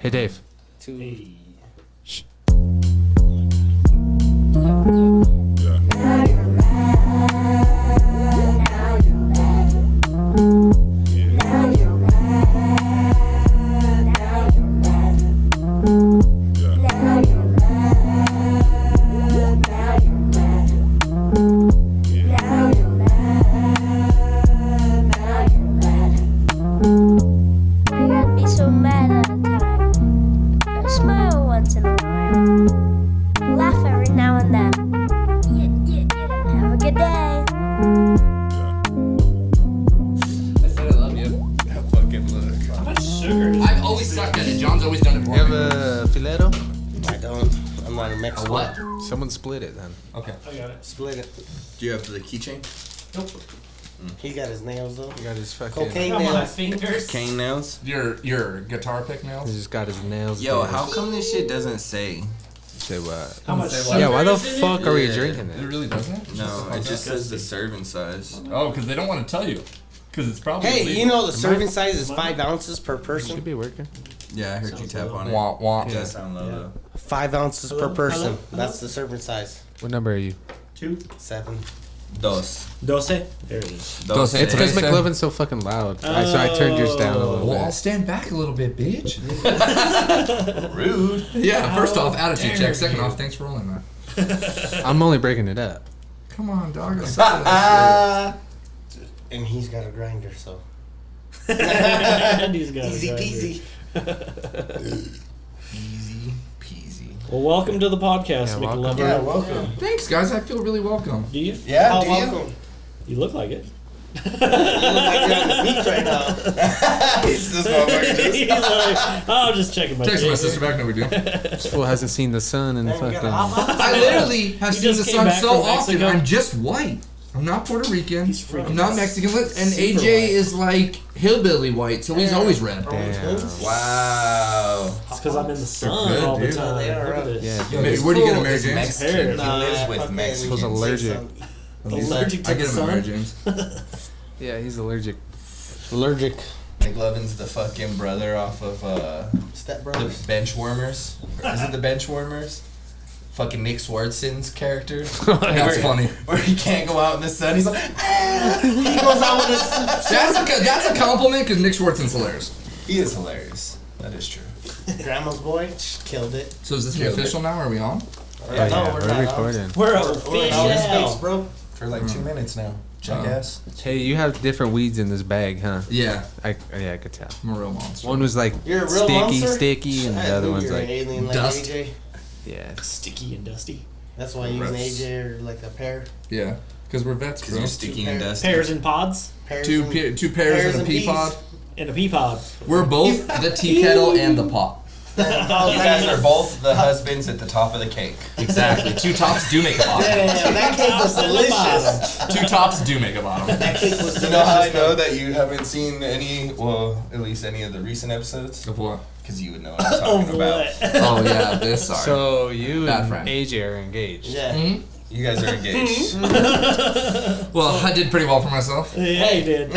Hey, Dave. 2. Hey. Shh. Someone split it then. Okay. I got it. Split it. Do you have the keychain? Nope. He got his nails though. He got his fucking cocaine I got my nails. fingers. Cane nails? Your guitar pick He nails? just got his nails. Yo, did. how come this shit doesn't say? Say what? How much Say sugar Yeah, why the is in fuck it? are we Yeah. drinking It it? really doesn't? No, it just says the serving size. Oh, because they don't want to tell you. Because it's probably Hey, illegal. you know the serving size is 5 ounces per Should person. be working. Yeah, I heard you tap on it. Wah, wah. It does sound low though. 5 ounces Hello? per person. Hello? That's the serving size. What number are you? 2. 7. Dos. 12. There it is. Dos. It's because Trece. McLovin's so fucking loud. So I turned yours down a little Well, I'll bit. stand back a little bit, bitch. Rude. Yeah, first How off, attitude dare check. Second you. off, thanks for rolling that. I'm only breaking it up. Come on, dog. I suck at that And he's got a grinder, so. And he's got Easy it right peasy. Easy peasy. here. Well, welcome to the podcast, Yeah, welcome. McLovin. Yeah, welcome. shit. Thanks, guys. I feel really welcome. Do you? Yeah, How do you? welcome. You look like it. You look like you're on the beach right now. He's this motherfucker He's just. like, oh, just checking my Text my dick. sister back. No, we do. This fool hasn't seen the sun in Man, we got a fucking. hot I literally have You seen just the came sun back so from often. Mexico? I'm just white. I'm not Puerto Rican. He's freaking I'm not Mexican. And super AJ white. is like hillbilly white, so he's always red. Damn. Wow. It's because I'm in the sun good, all the dude. time. They are Look at rough. this. Yeah. Yo, Maybe- this where do you get fool a Mary is Jane's? Mexican. He Nah, lives with fucking- Mexicans. Feels allergic. He's allergic to I the get him at Mary sun. Jane's. Yeah, he's allergic. Allergic. McLovin's the fucking brother off of Step the brothers. Benchwarmers. Is it the Benchwarmers? Fucking Nick Swartzen's character. That's funny. Where he can't go out in the sun. He's like, He goes out with his. That's a compliment because Nick Swartzen's hilarious. he is hilarious. That is true. Grandma's boy killed it. So is this Killed official now? Are we on? Oh, yeah, No, we're not. recording. We're We're in outer space, official. bro. For like 2 minutes now. Jackass. Hey, you have different weeds in this bag, huh? Yeah. I could tell. I'm a real monster. One was like You're a real monster? sticky, and I the other knew one's you're an like, alien like dust. AJ. yeah. Sticky and dusty. That's why you and AJ are like a pair. Yeah. Because we're vets, Because bro. you're sticky and dusty. Pears and pods. Pairs Two and- pairs and a pea peas. pod. And a pea pod. We're both the tea kettle and the pot. You guys are both the husbands at the top of the cake. Exactly. Two tops do make a bottom. Damn, that cake was delicious. Two tops do make a bottom. That cake was delicious. You know how I know that you haven't seen any, well, at least any of the recent episodes? Of what? Because you would know what I'm talking about. Oh yeah, this. Sorry. So you Bad and friend. AJ are engaged. Yeah. Mhm. You guys are engaged. Well, I did pretty well for myself. Yeah, he did.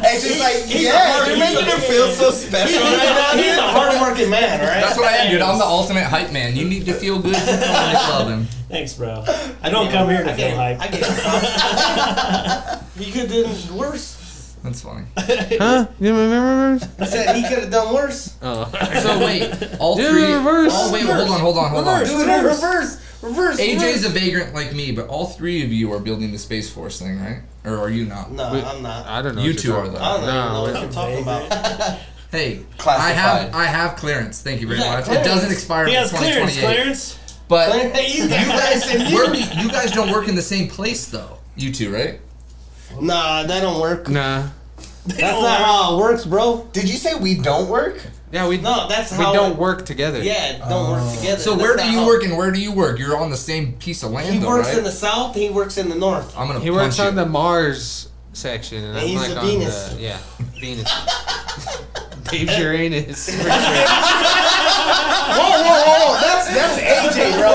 It's just like, yeah, you're making her feel so special right now, He's a dude. hardworking man, right? That's what I am, dude. I'm the ultimate hype man. You need to feel good. You love him. Thanks, bro. I don't come here to feel hype. I get it. He could have done worse. That's funny. Huh? You remember? I said he could have done worse. Oh. So wait, all Do three. reverse. Oh wait, hold on. Reverse, do it in reverse. Reverse. AJ's a vagrant like me, but all three of you are building the Space Force thing, right? Or are you not? No, Wait, I'm not. I don't know. You what two you're are talking though. I don't even know No, what we're you're talking about. Hey, Classified. I have clearance. Thank you very Yeah, much. clearance. It doesn't expire He until has clearance, 2028. Clarence. But He's you got guys, clearance. you guys don't work in the same place though. You two, right? Nah, that don't work. Nah. That's not how it works, bro. Did you say we don't work? Yeah, we No, that's we how don't it- work together. Yeah, don't work together. So That's where not do you how- work and where do you work? You're on the same piece of land, He though, works right? in the south. He works in the north. I'm gonna He punch works you. on the Mars section, and I'm he's like the on Venus. the Venus. Dave's Uranus. Whoa! That's AJ, bro.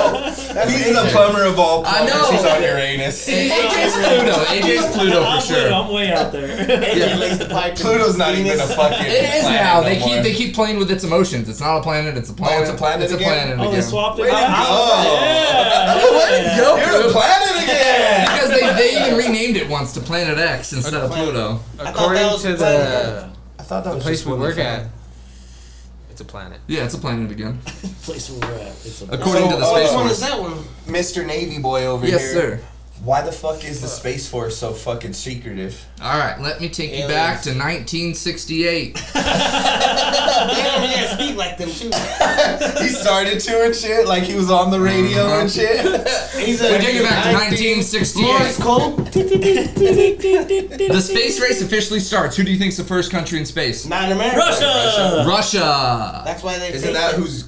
He's the plumber of all I plumbers. know. He's on Uranus. AJ's Pluto. AJ's Pluto I'm for sure. I'm way out there. AJ lays the pipe. Pluto's not even a fucking. It is planet now. no more. They keep playing with its emotions. It's not a planet. It's a planet. it's a planet It's a again? planet Oh, they again. swapped it. Way to go. Yeah. Go, You're the planet again. Because they even renamed it once to Planet X instead of Pluto. According was to planet. I thought that the was place just we what work found. at, it's a planet. Yeah, it's a planet again. Place where we're at. It's a According to the Oh, Space which one Force. is that one? Mr. Navy Boy over Yes, here. sir. Why the fuck is the Space Force so fucking secretive? All right, let me take you Aliens. back to 1968. Damn, you gotta speak like them too. He started to and shit, like he was on the radio and shit. He's We take you back to Morse 1968. code. The space race officially starts. Who do you think's the first country in space? Not in America. Russia. Russia. That's why they. Isn't faked that it. who's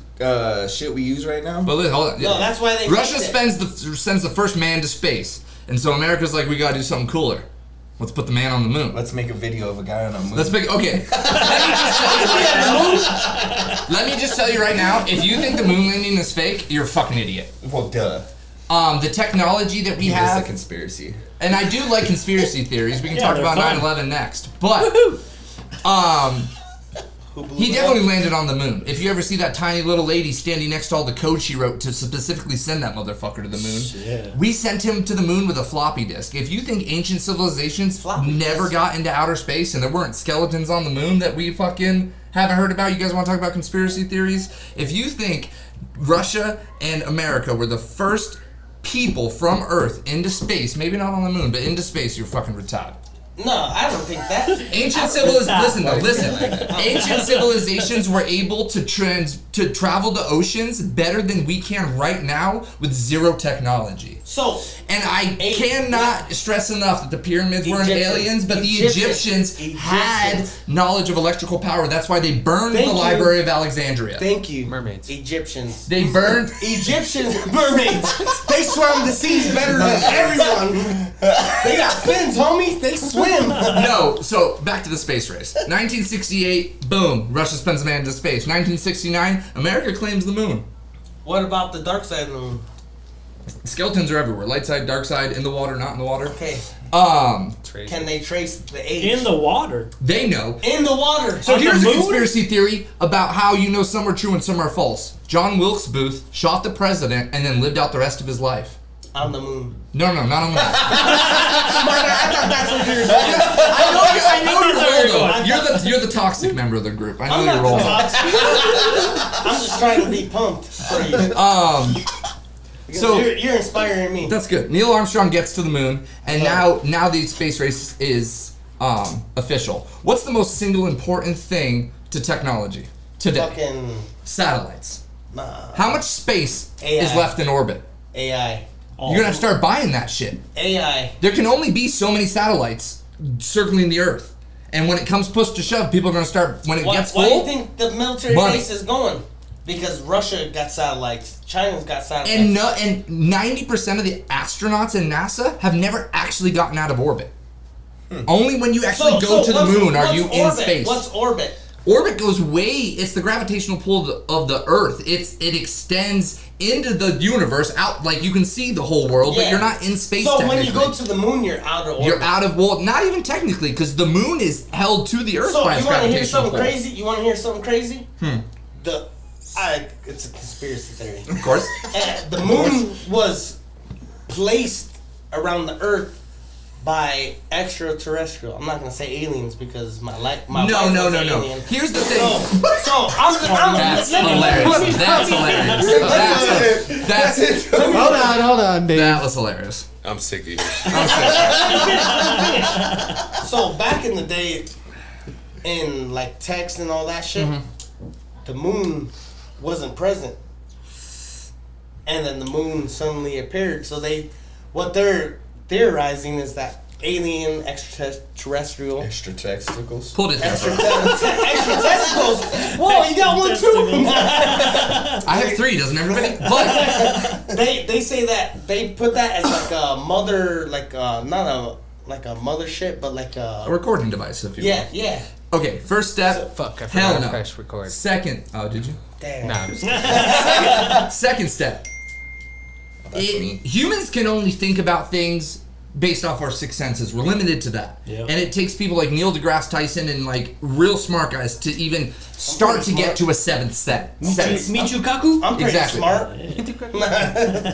shit we use right now? But listen, hold on. No, that's why they. Russia faked sends the first man to space, and so America's like, we gotta do something cooler. Let's put the man on the moon. Let's make a video of a guy on a moon. Let's pick. Okay. Let me just tell you right now. If you think the moon landing is fake, you're a fucking idiot. Well, duh. The technology that we It is a have, conspiracy. and I do like conspiracy theories. We can Yeah, talk they're about fun. 9/11 next, but he definitely landed on the moon. If you ever see that tiny little lady standing next to all the code she wrote to specifically send that motherfucker to the moon, Shit. we sent him to the moon with a floppy disk. If you think ancient civilizations Floppy never disk. got into outer space and there weren't skeletons on the moon that we fucking haven't heard about, you guys want to talk about conspiracy theories? If you think Russia and America were the first people from Earth into space, maybe not on the moon, but into space, you're fucking retarded. No, I don't think that. Ancient civilizations. Listen. Ancient civilizations were able to travel the oceans better than we can right now with zero technology. So, And I cannot stress enough that the pyramids weren't Egyptians. aliens, but the Egyptians. Egyptians had knowledge of electrical power. That's why they burned Thank the you. Library of Alexandria. thank you. Mermaids. Egyptians. They burned. Egyptians, mermaids. They swam the seas better than everyone. They got fins, homie. They swim. No, so back to the space race. 1968, boom, Russia sends a man into space. 1969, America claims the moon. What about the dark side of the moon? Skeletons are everywhere. Light side, dark side, in the water, not in the water. Okay. Trace. Can they trace the age? In the water. They know. In the water. So On the here's a moon? conspiracy theory about how you know some are true and some are false. John Wilkes Booth shot the president and then lived out the rest of his life. On the moon. No, not on that. I thought that's what you were I know your role though. You're the toxic member of the group. I know I'm your not role. toxic. I'm just trying to be pumped for you. Because So- you're inspiring me. That's good. Neil Armstrong gets to the moon, and now the space race is official. What's the most single important thing to technology today? Fucking Satellites. nah. How much space AI. is left in orbit? AI. You're gonna have to start buying that shit. AI. There can only be so many satellites circling the Earth, and when it comes push to shove, people are gonna start when it gets Why do you full. think the military Money. base is going? Because Russia got satellites. China's got satellites. And 90% of the astronauts in NASA have never actually gotten out of orbit. Only when you actually go to the moon are you in orbit? space. What's orbit? Orbit goes it's the gravitational pull of the Earth. It extends into the universe out, like you can see the whole world, but Yeah. you're not in space. So when you technically. go to the moon, you're out of orbit. You're out of, well, not even technically, because the moon is held to the Earth So by its you want to hear gravitational something pull. crazy? You want to hear something crazy? It's a conspiracy theory. Of course. The moon was placed around the Earth by extraterrestrial. I'm not gonna say aliens because my No. wife was an alien. Here's the thing. So That's hilarious. That's hilarious. That's Hold on, Dave. that was hilarious. I'm sick of you. So back in the day, in like text and all that shit, the moon wasn't present, and then the moon suddenly appeared. So what they're theorizing is that alien, extraterrestrial, Extra testicles. Pulled it. extra testicles. Whoa, you got one too. I have 3, doesn't everybody? But They say that they put that as like a mother, like not a mothership, but like a a recording device, if you yeah, yeah. will. Okay, first step. Fuck, I Hell forgot no. to press record. Second. Oh, did you? Damn. Nah, I'm just kidding. Second step. That's me. Humans can only think about things based off our six senses. We're limited to that. Yep. And it takes people like Neil deGrasse Tyson and like real smart guys to even start to get to a seventh sense. Michu Kaku? I'm pretty Exactly. smart.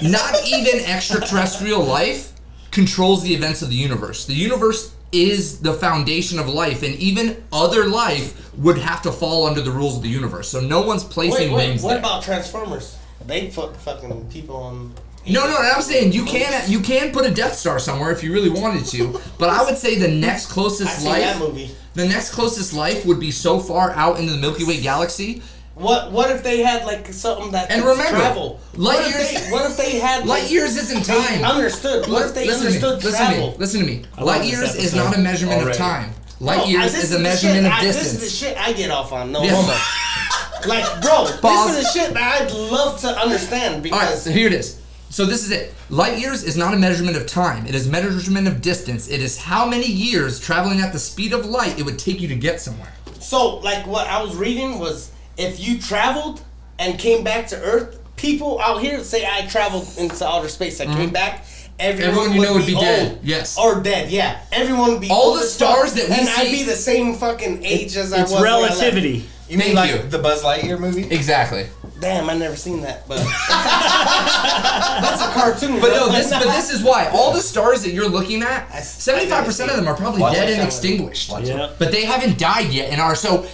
Not even extraterrestrial life controls the events of the universe. The universe is the foundation of life, and even other life would have to fall under the rules of the universe. So no one's placing Wait, wings what there. about Transformers? They put fucking people on. No, I'm saying you can put a Death Star somewhere if you really wanted to, but I would say the next I closest seen that life, movie. the next closest life would be so far out into the Milky Way galaxy. What if they had like something that And could remember, travel? light What if years- they- What if they had Light like, years isn't time. They understood. What if they understood travel? Listen to me. I love Light this years is episode not a measurement already. of time. Light No, years this is a the measurement shit of This distance. is the shit I get off on. No, Yeah. hold on. Like, bro, Pause. this is the shit that I'd love to understand All right, because so here it is. So this is it. Light years is not a measurement of time. It is a measurement of distance. It is how many years traveling at the speed of light it would take you to get somewhere. so like what I was reading was if you traveled and came back to Earth, people out here say I traveled into outer space. I came back. Everyone you know would be old. dead. Yes. Or dead, yeah. Everyone would be All old the as fuck, stars that we and I'd see- be the same fucking age as I was It's when I left. relativity. You mean Thank like you. the Buzz Lightyear movie? Exactly. Damn, I never seen that, but that's a cartoon. But bro. no, this is why all the stars that you're looking at, I 75% of them are probably Watch dead it. and extinguished. Watch Yeah. But they haven't died yet in our so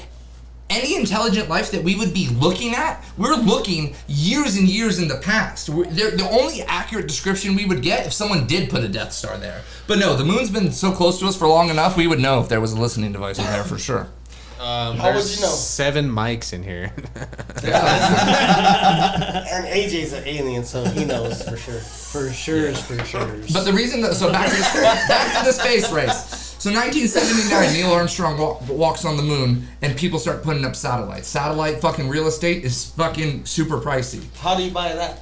any intelligent life that we would be looking at, we're looking years and years in the past. They're the only accurate description we would get if someone did put a Death Star there. But no, the moon's been so close to us for long enough, we would know if there was a listening device in there for sure. How would There's you know? 7 mics in here. And AJ's an alien, so he knows for sure. For sure. But the reason that, so back to the space race. So 1979, Neil Armstrong walks on the moon, and people start putting up satellites. Satellite fucking real estate is fucking super pricey. How do you buy that?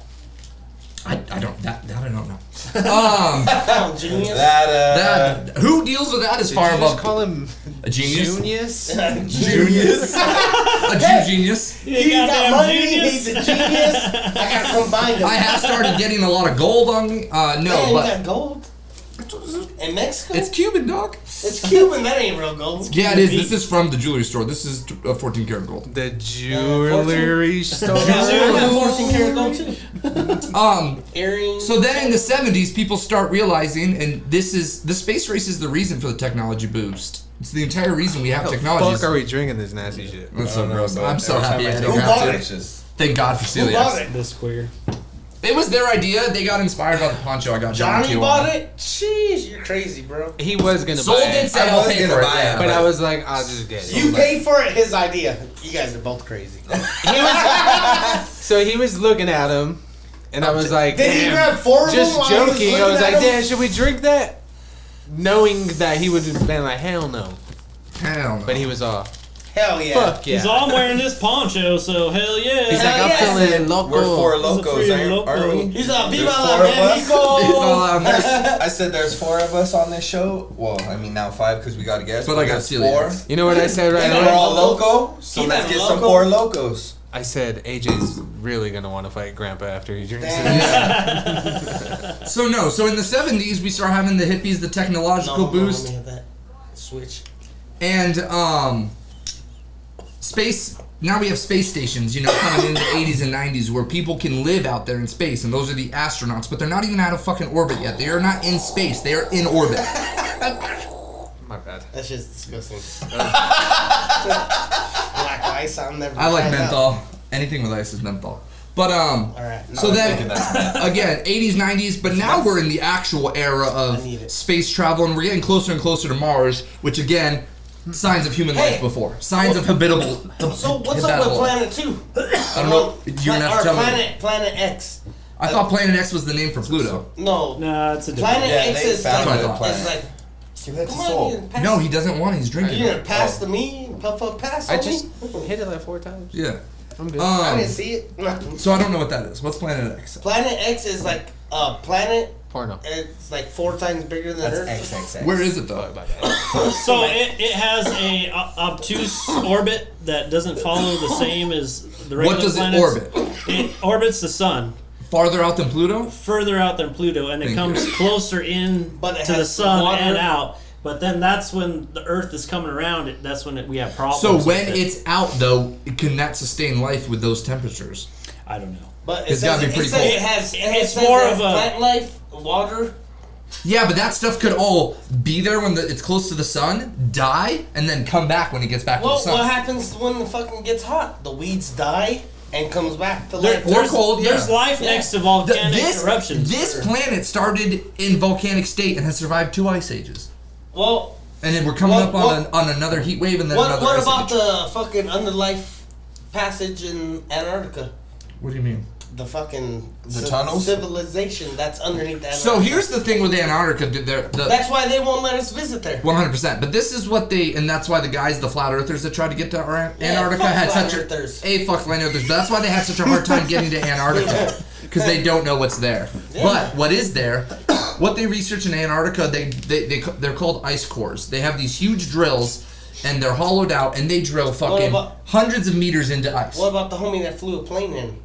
I don't that I don't know. Oh, genius. That who deals with that is Did far you just above call him a genius. Junius? Genius. A Jew genius. He got money. He's a genius. I gotta combine them. I have started getting a lot of gold on me. No, Man, you but got gold in Mexico. it's Cuban, dog. It's Cuban. That ain't real gold. Yeah, it is. This is from the jewelry store. This is 14 karat gold. The jewelry store. I got 14 karat gold too. Earrings. So then in the 70s, people start realizing, and the space race is the reason for the technology boost. It's the entire reason we have How the technology. fuck are we drinking this nasty shit? That's so gross. I'm so Every time happy I I didn't take Who bought have it? to. it's just Thank God for Who bought celiac. it? This queer. It was their idea. They got inspired by the poncho I got John Johnny Q bought on. it. Jeez, you're crazy, bro. He was gonna Sold buy did it, say I I'll was pay gonna for it. buy it, Yeah. but I was like, I'll just get it. You paid for it. His idea. You guys are both crazy. So he was looking at him, and I was like, Did he damn. grab 4 of them Just while he was joking. I looking was at like, them? damn, should we drink that? Knowing that he would have been like, hell no. Hell no. But he was all, Hell yeah. fuck yeah. He's all wearing this poncho, so hell yeah. He's like, Hell I'm yeah. feeling loco. we're 4 He's a locos, free aren't loco. we? He's like, Viva There's la 4 of us. Mexico. I said there's 4 of us on this show. Well, I mean now 5 because we got a guest. But I got there's celiac. 4. You know what I said right Yeah, And now? we're all loco, so He let's not get some loco. 4 locos. I said, AJ's really gonna want to fight Grandpa after he drinks it. Damn. So in the 70s, we start having the hippies, the technological boost, Let me hit that switch. and space. Now we have space stations, coming in the 80s and 90s where people can live out there in space, and those are the astronauts, but they're not even out of fucking orbit yet. They are not in space. They are in orbit. My bad. That shit's disgusting. Black ice, I'm never. I like trying that. menthol. Anything with ice is menthol. But Alright. so no, then thinking that's again, 80s, 90s, but now we're in the actual era of I need it. space travel, and we're getting closer and closer to Mars, which again, signs of human life Hey. before, signs of habitable. So what's up with Planet 2? I don't know. You're gonna have to Or tell me. Planet X. I thought Planet X was the name for Pluto. No. Nah, it's a different. Planet Yeah, X they is found like, a planet. it's like, Give that to come on, Soul. you gonna pass No, he doesn't want it. He's Are drinking you it. gonna pass to me? Puff pass I on just me? hit it like 4 times. Yeah. I'm good. I didn't see it. So I don't know what that is. What's Planet X? Planet X is like a planet. Porno. It's like 4 times bigger than That's Earth. XXX. Where is it Oh, though? my bad. So it has a obtuse orbit that doesn't follow the same as the regular What does it planets. orbit? It orbits the sun. Farther out than Pluto? further out than Pluto, and it Thank comes you. closer in But it to the has sun water. and out. But then that's when the Earth is coming around. That's when we have problems. So with when it. it's out, though, can that sustain life with those temperatures? I don't know. But It's gotta be pretty says cold. it has. It's It more says of it has a- plant life, water. Yeah, but that stuff could all be there when it's close to the sun, die, and then come back when it gets back to the Well, sun. what happens when the fucking gets hot? The weeds die and comes back to There- life. Or there's, cold, yeah. there's life Yeah. next to volcanic This eruptions. planet started in volcanic state and has survived 2 ice ages. Well, And then we're coming What- up on another heat wave and then another what ice about age. the fucking underlife passage in Antarctica? What do you mean? The fucking tunnels? civilization that's underneath Antarctica. So here's the thing with Antarctica. That's why they won't let us visit there. 100%. But this is what and that's why the guys, the flat earthers that tried to get to Antarctica fuck had flat such earthers. fuck flat earthers. But that's why they had such a hard time getting to Antarctica. Because they don't know what's there. Yeah. But what is there, what they research in Antarctica, they're called ice cores. They have these huge drills and they're hollowed out and they drill fucking hundreds of meters into ice. What about the homie that flew a plane in?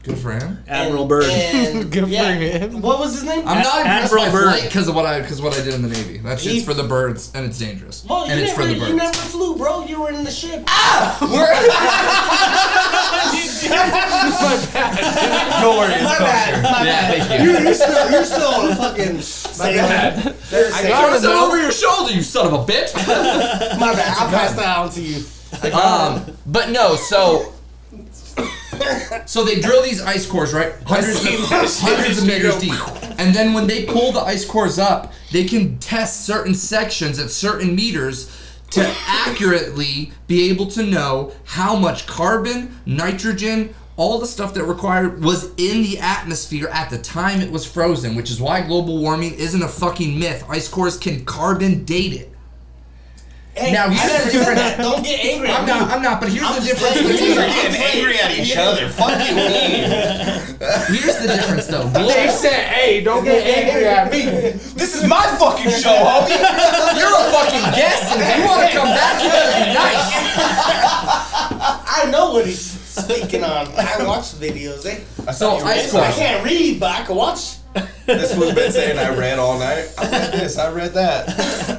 Good for him. Admiral Byrd. And, Good for him. What was his name? I'm not impressed Admiral by Byrd. flight because of what I did in the Navy. That shit's for the birds and it's dangerous. Well, and it's for the birds. you never flew, bro. You were in the ship. Don't worry, it's My bad. My Yeah, bad. thank you. You're still a fucking. My bad. I Throw gotta that know. over your shoulder, you son of a bitch. My bad. I'll pass that on to you. But no, so they drill these ice cores, right? Hundreds of meters deep. And then when they pull the ice cores up, they can test certain sections at certain meters to accurately be able to know how much carbon, nitrogen, all the stuff that required was in the atmosphere at the time it was frozen, which is why global warming isn't a fucking myth. Ice cores can carbon date it. Hey, Now, I here's never the said difference. that. Don't get angry at me. I'm not, but here's I'm the just difference saying, between you're Getting angry at each other. Fuck you, me. here's the difference though. They said, "Hey, don't get angry at me." This is my fucking show, homie. You're a fucking guest, and if you want to come back, you better be nice. I know what he's speaking on. I watch videos, eh? So ice I cores. can't read, but I can watch. This fool's been saying I read all night. I read this, I read that.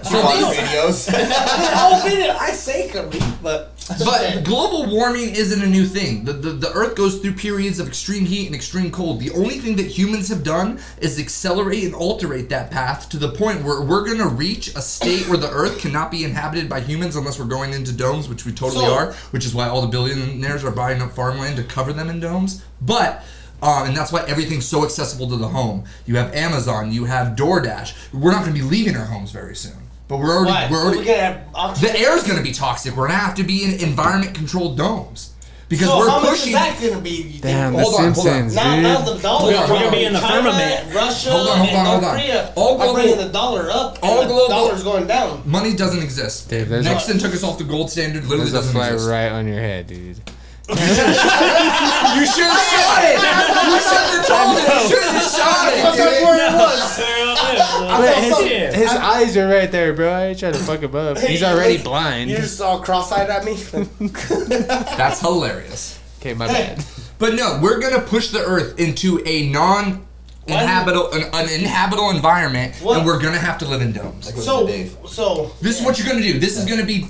So Watch these- videos. I'll admit it. I say can read, but. But global warming isn't a new thing. The Earth goes through periods of extreme heat and extreme cold. The only thing that humans have done is accelerate and alterate that path to the point where we're going to reach a state where the Earth cannot be inhabited by humans unless we're going into domes, which we totally are, which is why all the billionaires are buying up farmland to cover them in domes. But and that's why everything's so accessible to the home. You have Amazon, you have DoorDash. We're not going to be leaving our homes very soon. But we're already We're gonna have oxygen. the air's going to be toxic. We're going to have to be in environment-controlled domes because So we're how much pushing. is that gonna be? You Damn, think? The Hold on, hold on. Simpsons, Now dude. the dollar. We're gonna be in the China, firmament. Russia, Hold on, and hold North on. Korea All are global- bringing the dollar up, all and the global- dollar's going down. Money doesn't exist. Dave, there's Nixon took us off the gold standard. Literally There's a doesn't fly exist. right on your head, dude. You should have shot it. You should have told it. You should have shot it. That's where it was. But his eyes are right there, bro. I ain't trying to fuck him up. He's already blind. You're just all cross-eyed at me. That's hilarious. Okay, my bad. But no, we're gonna push the Earth into a non-inhabitable, an inhabitable environment, What? and we're gonna have to live in domes. So This is what you're gonna do. This is gonna be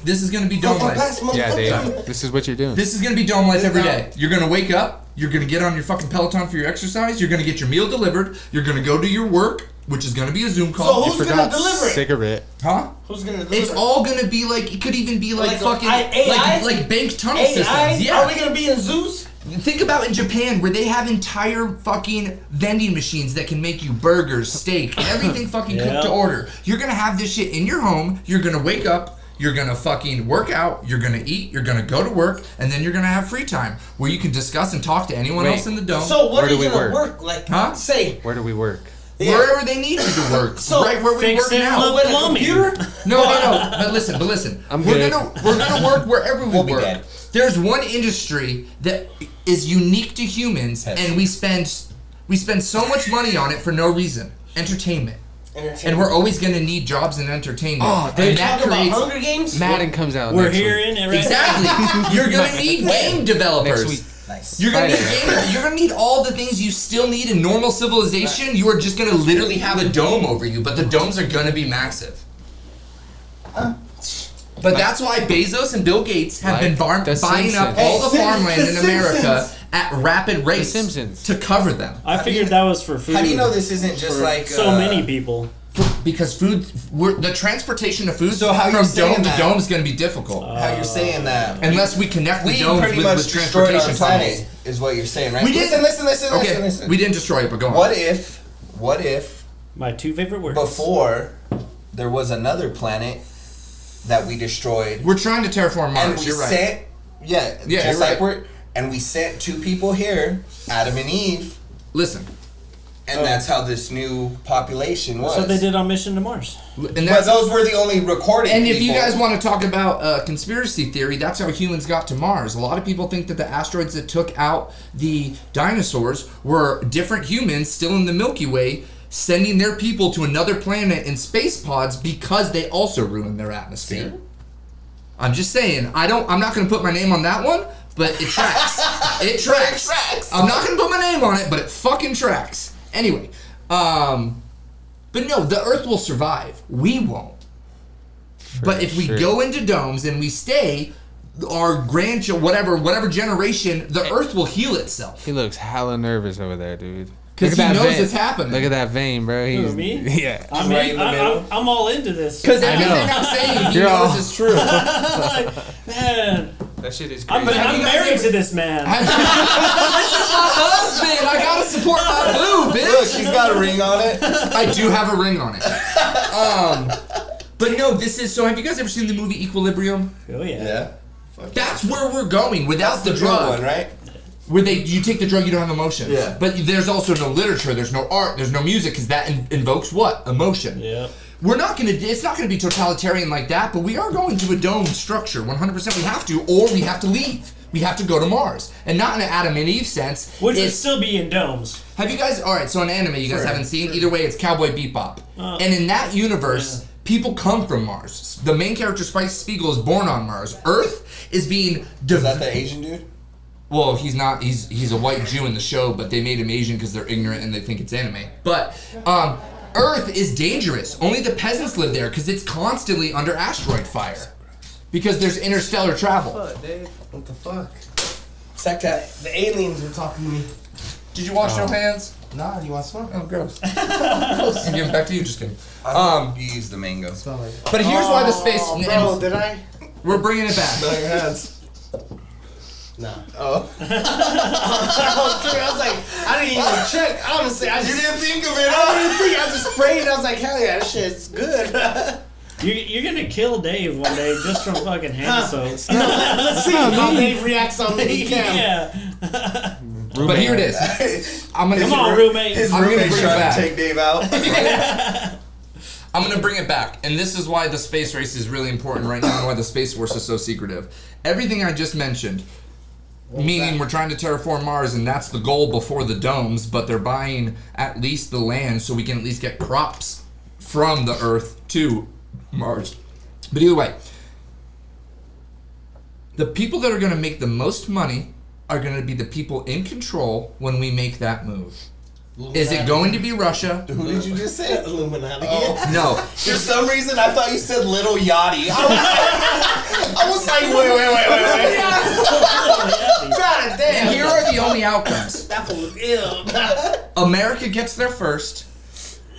dome life. Yeah, Dave. This is what you're doing. This is gonna be dome life every day. You're gonna wake up. You're gonna get on your fucking Peloton for your exercise. You're gonna get your meal delivered. You're gonna go to your work, which is gonna be a Zoom So call. who's gonna deliver it? Cigarette. Huh? Who's gonna deliver It's it? all gonna be like it could even be like Like a fucking AI? like banked tunnel AI? systems. Yeah. Are we gonna be in zoos? Think about in Japan where they have entire fucking vending machines that can make you burgers, steak, everything fucking cooked to order. You're gonna have this shit in your home. You're gonna wake up. You're gonna fucking work out. You're gonna eat. You're gonna go to work, and then you're gonna have free time where you can discuss and talk to anyone else in the dome. So what Where are do you we gonna work? work? Like, Huh? say. Where do we work? Wherever they need you to work, So, right where we work fixing now. With a plumbing. computer? No. But listen. I'm we're good. gonna work wherever we We'll be work. dead. There's one industry that is unique to humans, Yes. and we spend so much money on it for no reason. Entertainment. And we're always gonna need jobs in entertainment. Oh, and they that Talk about creates Hunger Games? Madden comes out We're next week. hearing it right exactly. You're gonna need game developers. Next week. Nice. You're gonna need a gamer. You're gonna need all the things you still need in normal civilization. You are just gonna literally have a dome over you, but the domes are gonna be massive. But that's why Bezos and Bill Gates have been buying up all the farmland in America at rapid rates to cover them. I figured that was for food. How do you know this isn't just like so many people? Because the transportation of food So how from you saying dome to that? dome is going to be difficult. how you're saying that? Unless we connect the We domes pretty with much destroyed transportation our planet, tunnels. is what you're saying, right? We didn't- Listen. We didn't destroy it, but go on. What if My two favorite words. before there was another planet that we destroyed We're trying to terraform and Mars. we You're right. sent just you're like right. we sent two people here, Adam and Eve, Listen, and that's how this new population was. That's what they did on Mission to Mars. and But that's those were the only recorded And people. if you guys want to talk about conspiracy theory, that's how humans got to Mars. A lot of people think that the asteroids that took out the dinosaurs were different humans still in the Milky Way sending their people to another planet in space pods because they also ruined their atmosphere. I'm just saying, I'm not going to put my name on that one, but it tracks. It tracks. I'm not going to put my name on it, but it fucking tracks. Anyway, but no, the Earth will survive. We won't. But if we go into domes and we stay, our grandchildren, whatever generation, the Earth will heal itself. He looks hella nervous over there, dude. Because he knows it's happening. Look at that vein, bro. Who, me? Yeah. I'm, right in the middle. I'm all into this. Because I know. everything I'm saying, he You're knows all- is true. Man, That shit is crazy. I'm married to this man. This is my husband. I gotta support my boo, Look, bitch. she's got a ring on it. I do have a ring on it. But no, this is so. Have you guys ever seen the movie Equilibrium? Oh yeah. Yeah. That's where we're going without the Good drug. one, right? Where you take the drug, you don't have emotions. Yeah. But there's also no literature, there's no art, there's no music, because that invokes what? Emotion. Yeah. We're not gonna. It's not gonna be totalitarian like that, but we are going to a dome structure. 100%. We have to, or we have to leave. We have to go to Mars, and not in an Adam and Eve sense. Which would It's- still be in domes. Have you guys? All right. So an anime you guys haven't seen. Either way, it's Cowboy Bebop, and in that universe, people come from Mars. The main character, Spice Spiegel, is born on Mars. Earth is being. Is that the Asian dude? Well, he's not. He's a white Jew in the show, but they made him Asian because they're ignorant and they think it's anime. But Earth is dangerous. Only the peasants live there because it's constantly under asteroid fire. Because there's interstellar travel. What, Dave? What the fuck? Sectat. The aliens were talking to me. Did you wash your hands? Nah, you want some? Oh, gross. I'm giving it back to you. Just kidding. You use the mango. But here's why the space. Oh, bro, did I? We're bringing it back. Smell your hands. Nah. Oh. I was like, I didn't even check. Honestly, I You just didn't think of I it, didn't think. I just sprayed. I was like, hell yeah, this shit's good. You're gonna kill Dave one day just from fucking hand soaps. Let's see how Dave reacts on the cam. Yeah. But here it is. I'm gonna Come on, roommate. His I'm gonna roommate's bring it trying back. to take Dave out. I'm gonna bring it back, and this is why the space race is really important right now, and why the Space Force is so secretive. Everything I just mentioned, meaning we're trying to terraform Mars, and that's the goal before the domes, but they're buying at least the land so we can at least get crops from the Earth to Mars. But either way, the people that are gonna make the most money are gonna be the people in control when we make that move. Is it going to be Russia? Who did you just say? Illuminati. Oh. No. For some reason, I thought you said Little Yachty. I was like, wait. God damn. And here are the only outcomes. That fool was ill. America gets there first,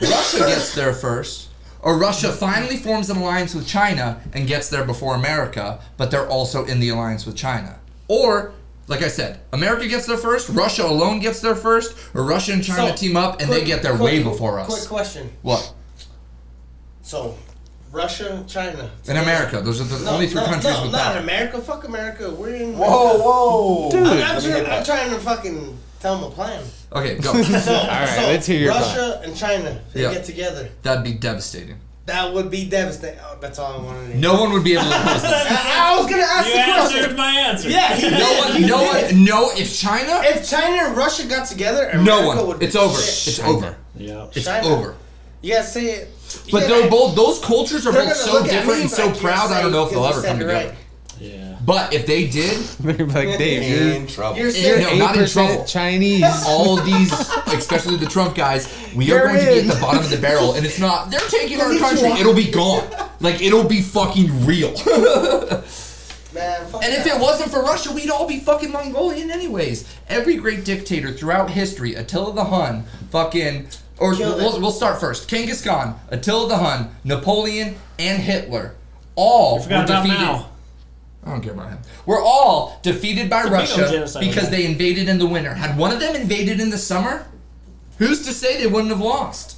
Russia gets there first, or Russia finally forms an alliance with China and gets there before America, but they're also in the alliance with China. Or, like I said, America gets there first, Russia alone gets there first, or Russia and China team up and they get there way before us. Quick question. What? So, Russia, China, In America. Those are the only three countries no, with not power. in America. Fuck America. We're in. Whoa. Dude. I'm trying to fucking tell them a plan. Okay, go. So, let's hear your Russia and China, they Yeah. get together. That'd be devastating. That would be devastating. Oh, that's all I wanted to hear. No one would be able to oppose that. I was gonna ask You the question. answered my answer. Yeah, If China, If China and Russia got together, America no one. would be It's over. shit. It's over. Yeah. It's China. over. You gotta say it. But Yeah, they're both. Those cultures are they're both gonna so look at different me and so like, proud. yes, I don't know if they'll because ever you come said it together. right. Yeah. But if they did, They're gonna be like, Dave, you're In trouble. You're no, serious. not in 8% trouble. Chinese. All these, especially the Trump guys, we are You're going to be in. at the bottom of the barrel, and it's not. They're taking our country. It'll be gone. Like it'll be fucking real. Man, fuck And if that. it wasn't for Russia, we'd all be fucking Mongolian anyways. Every great dictator throughout history, Attila the Hun, fucking, or Killed it. we'll start first. Genghis Khan, Attila the Hun, Napoleon, and Hitler, all You forgot were about defeated. Mao. I don't care about him. We're all defeated by Tomato Russia genocide because was that. they invaded in the winter. Had one of them invaded in the summer, who's to say they wouldn't have lost?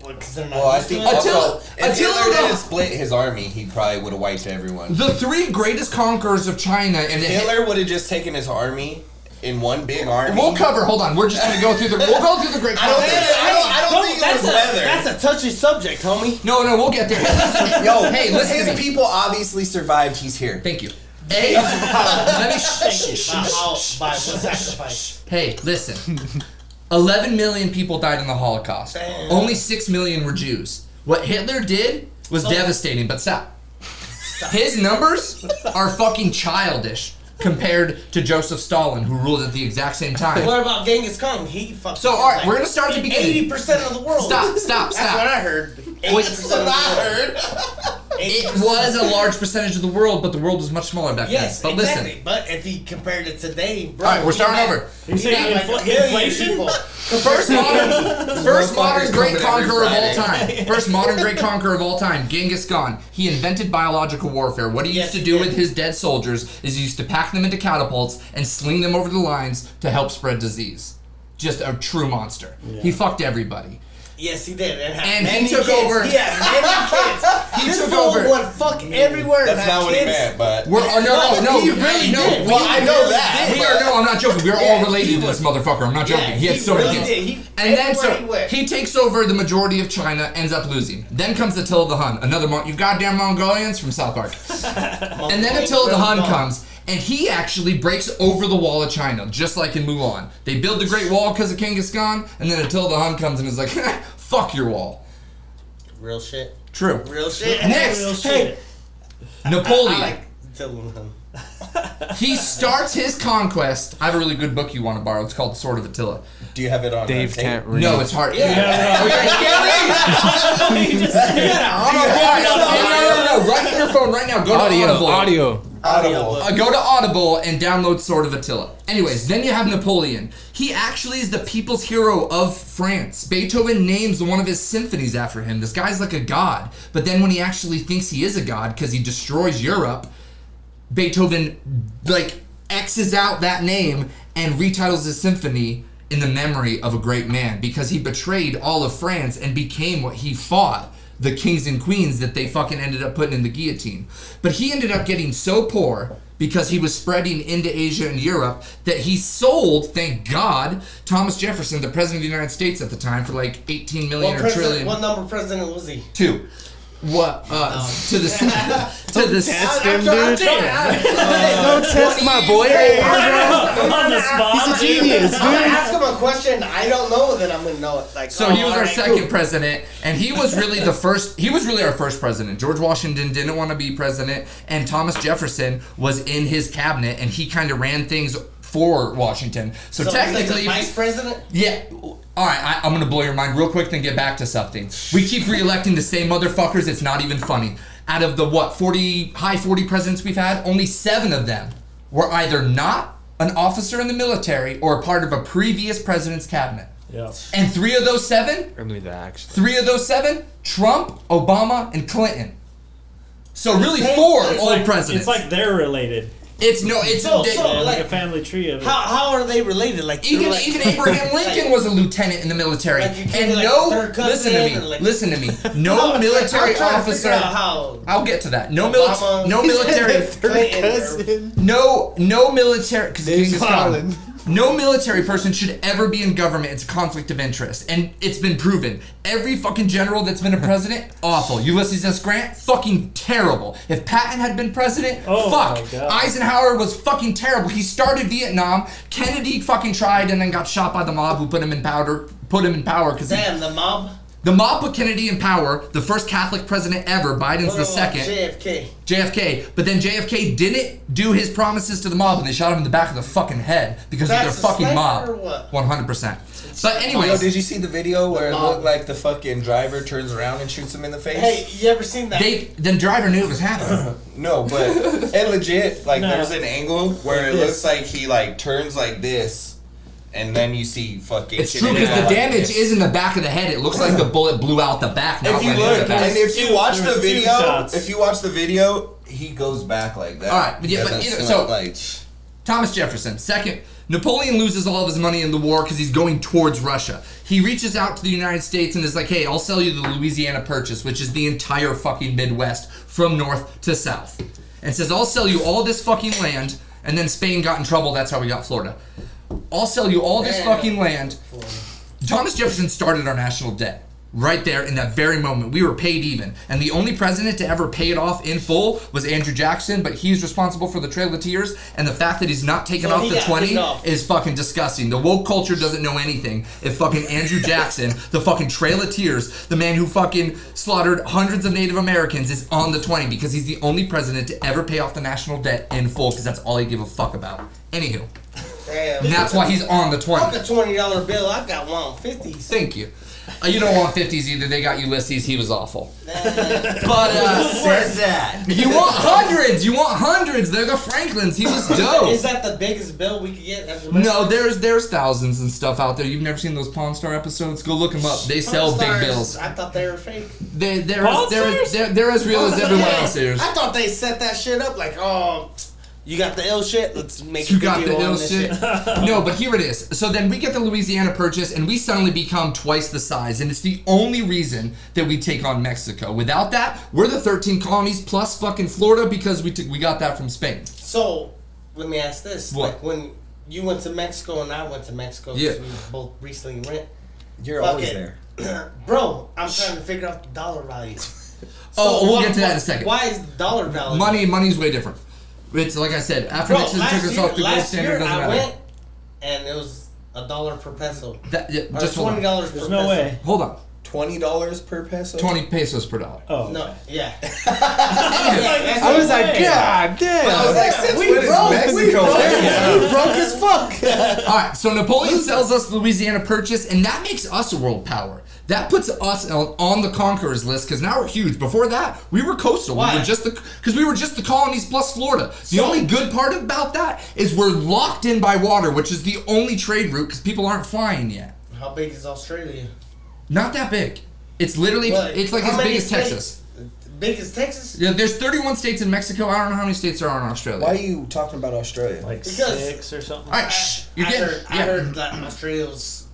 Well, 'cause they're not Well, I used to think it. Attila- also, if Attila Hitler the- didn't split his army, he probably would have wiped everyone. The three greatest conquerors of China, and Hitler would have just taken his army in one big army. we'll cover. Hold on, we're just gonna go through the. We'll go through the great I don't conquerors. think, I don't think it was weather. That's a touchy subject, homie. No, we'll get there. Yo, Hey, listen to his me. people obviously survived. He's here. Thank you. A, let me. By what sacrifice? Hey, listen. 11 million people died in the Holocaust. Damn. Only 6 million were Jews. What Hitler did was devastating, but stop. His numbers are fucking childish compared to Joseph Stalin, who ruled at the exact same time. What about Genghis Khan? He fucking. So, all right, we're gonna start at the beginning. 80% of the world. Stop. That's what I heard. 80% Wait, of the world. It was a large percentage of the world, but the world was much smaller back Yes, then. But exactly. listen. But if he compared it today, bro. All right, we're he starting had- over. You he had saying like a infl- billion inflation? people. First modern great coming every conqueror of all Friday. time. First modern great conqueror of all time, Genghis Khan. He invented biological warfare. What he Yes, used to he do did. with his dead soldiers is he used to pack them into catapults and sling them over the lines to help spread disease. Just a true monster. He fucked everybody. Yes, he did. And he many took kids. over- He had many kids. He This took fool over- would fuck everywhere. and That's have not what he kids. meant, but We're no. he really no, did. we- Well, I know that. We are no. I'm not joking. We are Yeah, all related he to this was- motherfucker. I'm not joking. Yeah, he had so many really kids. did. He, And then everywhere he so went. he takes over the majority of China, ends up losing. Then comes Attila the Hun, another you goddamn Mongolians from South Park. And then Attila the Hun comes, and he actually breaks over the wall of China, just like in Mulan. They build the Great Wall because of Genghis Khan, and then Attila the Hun comes and is like, fuck your wall. Real shit. True. Real shit. Next, Real Hey, shit. Napoleon. I like telling him. He starts his conquest. I have a really good book you want to borrow. It's called The Sword of Attila. do you have it on? Dave tape? can't read. No, it's hard. Yeah. Oh, yeah, you can't read? No. Right in your phone right now. Go to Audible. Audio. Audible. Go to Audible and download Sword of Attila. Anyways, then you have Napoleon. He actually is the people's hero of France. Beethoven names one of his symphonies after him. This guy's like a god. But then when he actually thinks he is a god because he destroys Europe, Beethoven like X's out that name and retitles his symphony in the memory of a great man because he betrayed all of France and became what he fought, the kings and queens that they fucking ended up putting in the guillotine. But he ended up getting so poor because he was spreading into Asia and Europe that he sold, thank God, Thomas Jefferson, the president of the United States at the time, for like 18 million or trillion. What number president was he? 2. What? To the Test him, dude. I'm Don't test my boy. I'm on the spot. He's a genius, gonna dude. ask him a question I don't know, then I'm gonna know it. Like, So he was our alright, second cool. president, and he was really the first. He was really our first president. George Washington didn't want to be president, and Thomas Jefferson was in his cabinet, and he kind of ran things for Washington. So So he's like technically, the vice president. yeah. All right, I'm gonna blow your mind real quick, then get back to something. We keep re-electing the same motherfuckers. It's not even funny. Out of the high 40 presidents we've had, only 7 of them were either not an officer in the military or a part of a previous president's cabinet. Yeah. And 3 of those 7, I believe that actually. 3 of those 7, Trump, Obama, and Clinton. So really Same- 4 it's old presidents. It's like they're related. It's So- they- so- Like like- a family tree of it. How are they related? Like even they're like- even Abraham Lincoln was a lieutenant in the military, Like you can't and be like no third cousin or like- listen to me, no military I'm trying to officer. figure out how I'll get to that. No Obama- military, Clinton or- no military. Because Dave's Genghis Holland. Khan. No military person should ever be in government. It's a conflict of interest, and it's been proven. Every fucking general that's been a president, awful. Ulysses S. Grant, fucking terrible. If Patton had been president, Oh fuck. my God. Eisenhower was fucking terrible. He started Vietnam. Kennedy fucking tried and then got shot by the mob who put him in power because Damn, the mob. The mob put Kennedy in power, the first Catholic president ever. Biden's the second. JFK. But then JFK didn't do his promises to the mob, and they shot him in the back of the fucking head because of their fucking mob. 100%. But anyways. Yo, did you see the video where it looked like the fucking driver turns around and shoots him in the face? Hey, you ever seen that? The driver knew it was happening. No, but it legit, like, there's an angle where it looks like he, like, turns like this. And then you see fucking. It's true because the damage is in the back of the head. It looks like the bullet blew out the back. If you look, and if you watch the video, he goes back like that. All right, yeah, but so Thomas Jefferson, second. Napoleon loses all of his money in the war because he's going towards Russia. He reaches out to the United States and is like, "Hey, I'll sell you the Louisiana Purchase, which is the entire fucking Midwest from north to south," and says, "I'll sell you all this fucking land." And then Spain got in trouble. That's how we got Florida. I'll sell you all this fucking land. Thomas Jefferson started our national debt. Right there in that very moment. We were paid even. And the only president to ever pay it off in full was Andrew Jackson, but he's responsible for the Trail of Tears, and the fact that he's not taken off the 20 is fucking disgusting. The woke culture doesn't know anything if fucking Andrew Jackson, the fucking Trail of Tears, the man who fucking slaughtered hundreds of Native Americans, is on the 20 because he's the only president to ever pay off the national debt in full because that's all he give a fuck about. Anywho. Damn. And that's why he's on the 20. Fuck a $20 bill. I got one on 50s. Thank you. You don't want 50s either. They got Ulysses. He was awful. But says that? You want hundreds. You want hundreds. They're the Franklins. He was dope. Is that the biggest bill we could get? No, there's thousands and stuff out there. You've never seen those Pawn Star episodes? Go look them up. They sell big bills. I thought they were fake. They're as real as everyone else is. I thought they set that shit up like, oh, you got the ill shit? Let's make you a got video the on ill this shit. No, but here it is. So then we get the Louisiana Purchase, and we suddenly become twice the size, and it's the only reason that we take on Mexico. Without that, we're the 13 colonies plus fucking Florida because we got that from Spain. So let me ask this: what? Like when you went to Mexico and I went to Mexico, because we both recently went. You're always there, bro. I'm trying to figure out the dollar value. We'll get to that in a second. Why is the dollar value? Money's way different. It's like I said, after Nixon took us off the gold standard, doesn't matter. I went, and it was $1 per peso. Just $20 per peso. There's no way. Hold on. $20 per peso? 20 pesos per dollar. Oh. No, yeah. I was like, God damn. I was like, since when is Mexico? We broke as fuck. Alright, so Napoleon sells us the Louisiana Purchase, and that makes us a world power. That puts us on the conquerors list because now we're huge. Before that, we were coastal. Why? Because we were just the colonies plus Florida. The only good part about that is we're locked in by water, which is the only trade route because people aren't flying yet. How big is Australia? Not that big. It's literally, it's like as big as Texas. Big as Texas? Yeah, there's 31 states in Mexico. I don't know how many states there are in Australia. Why are you talking about Australia? Like 6 or something? Alright, shh. I heard that Australia was...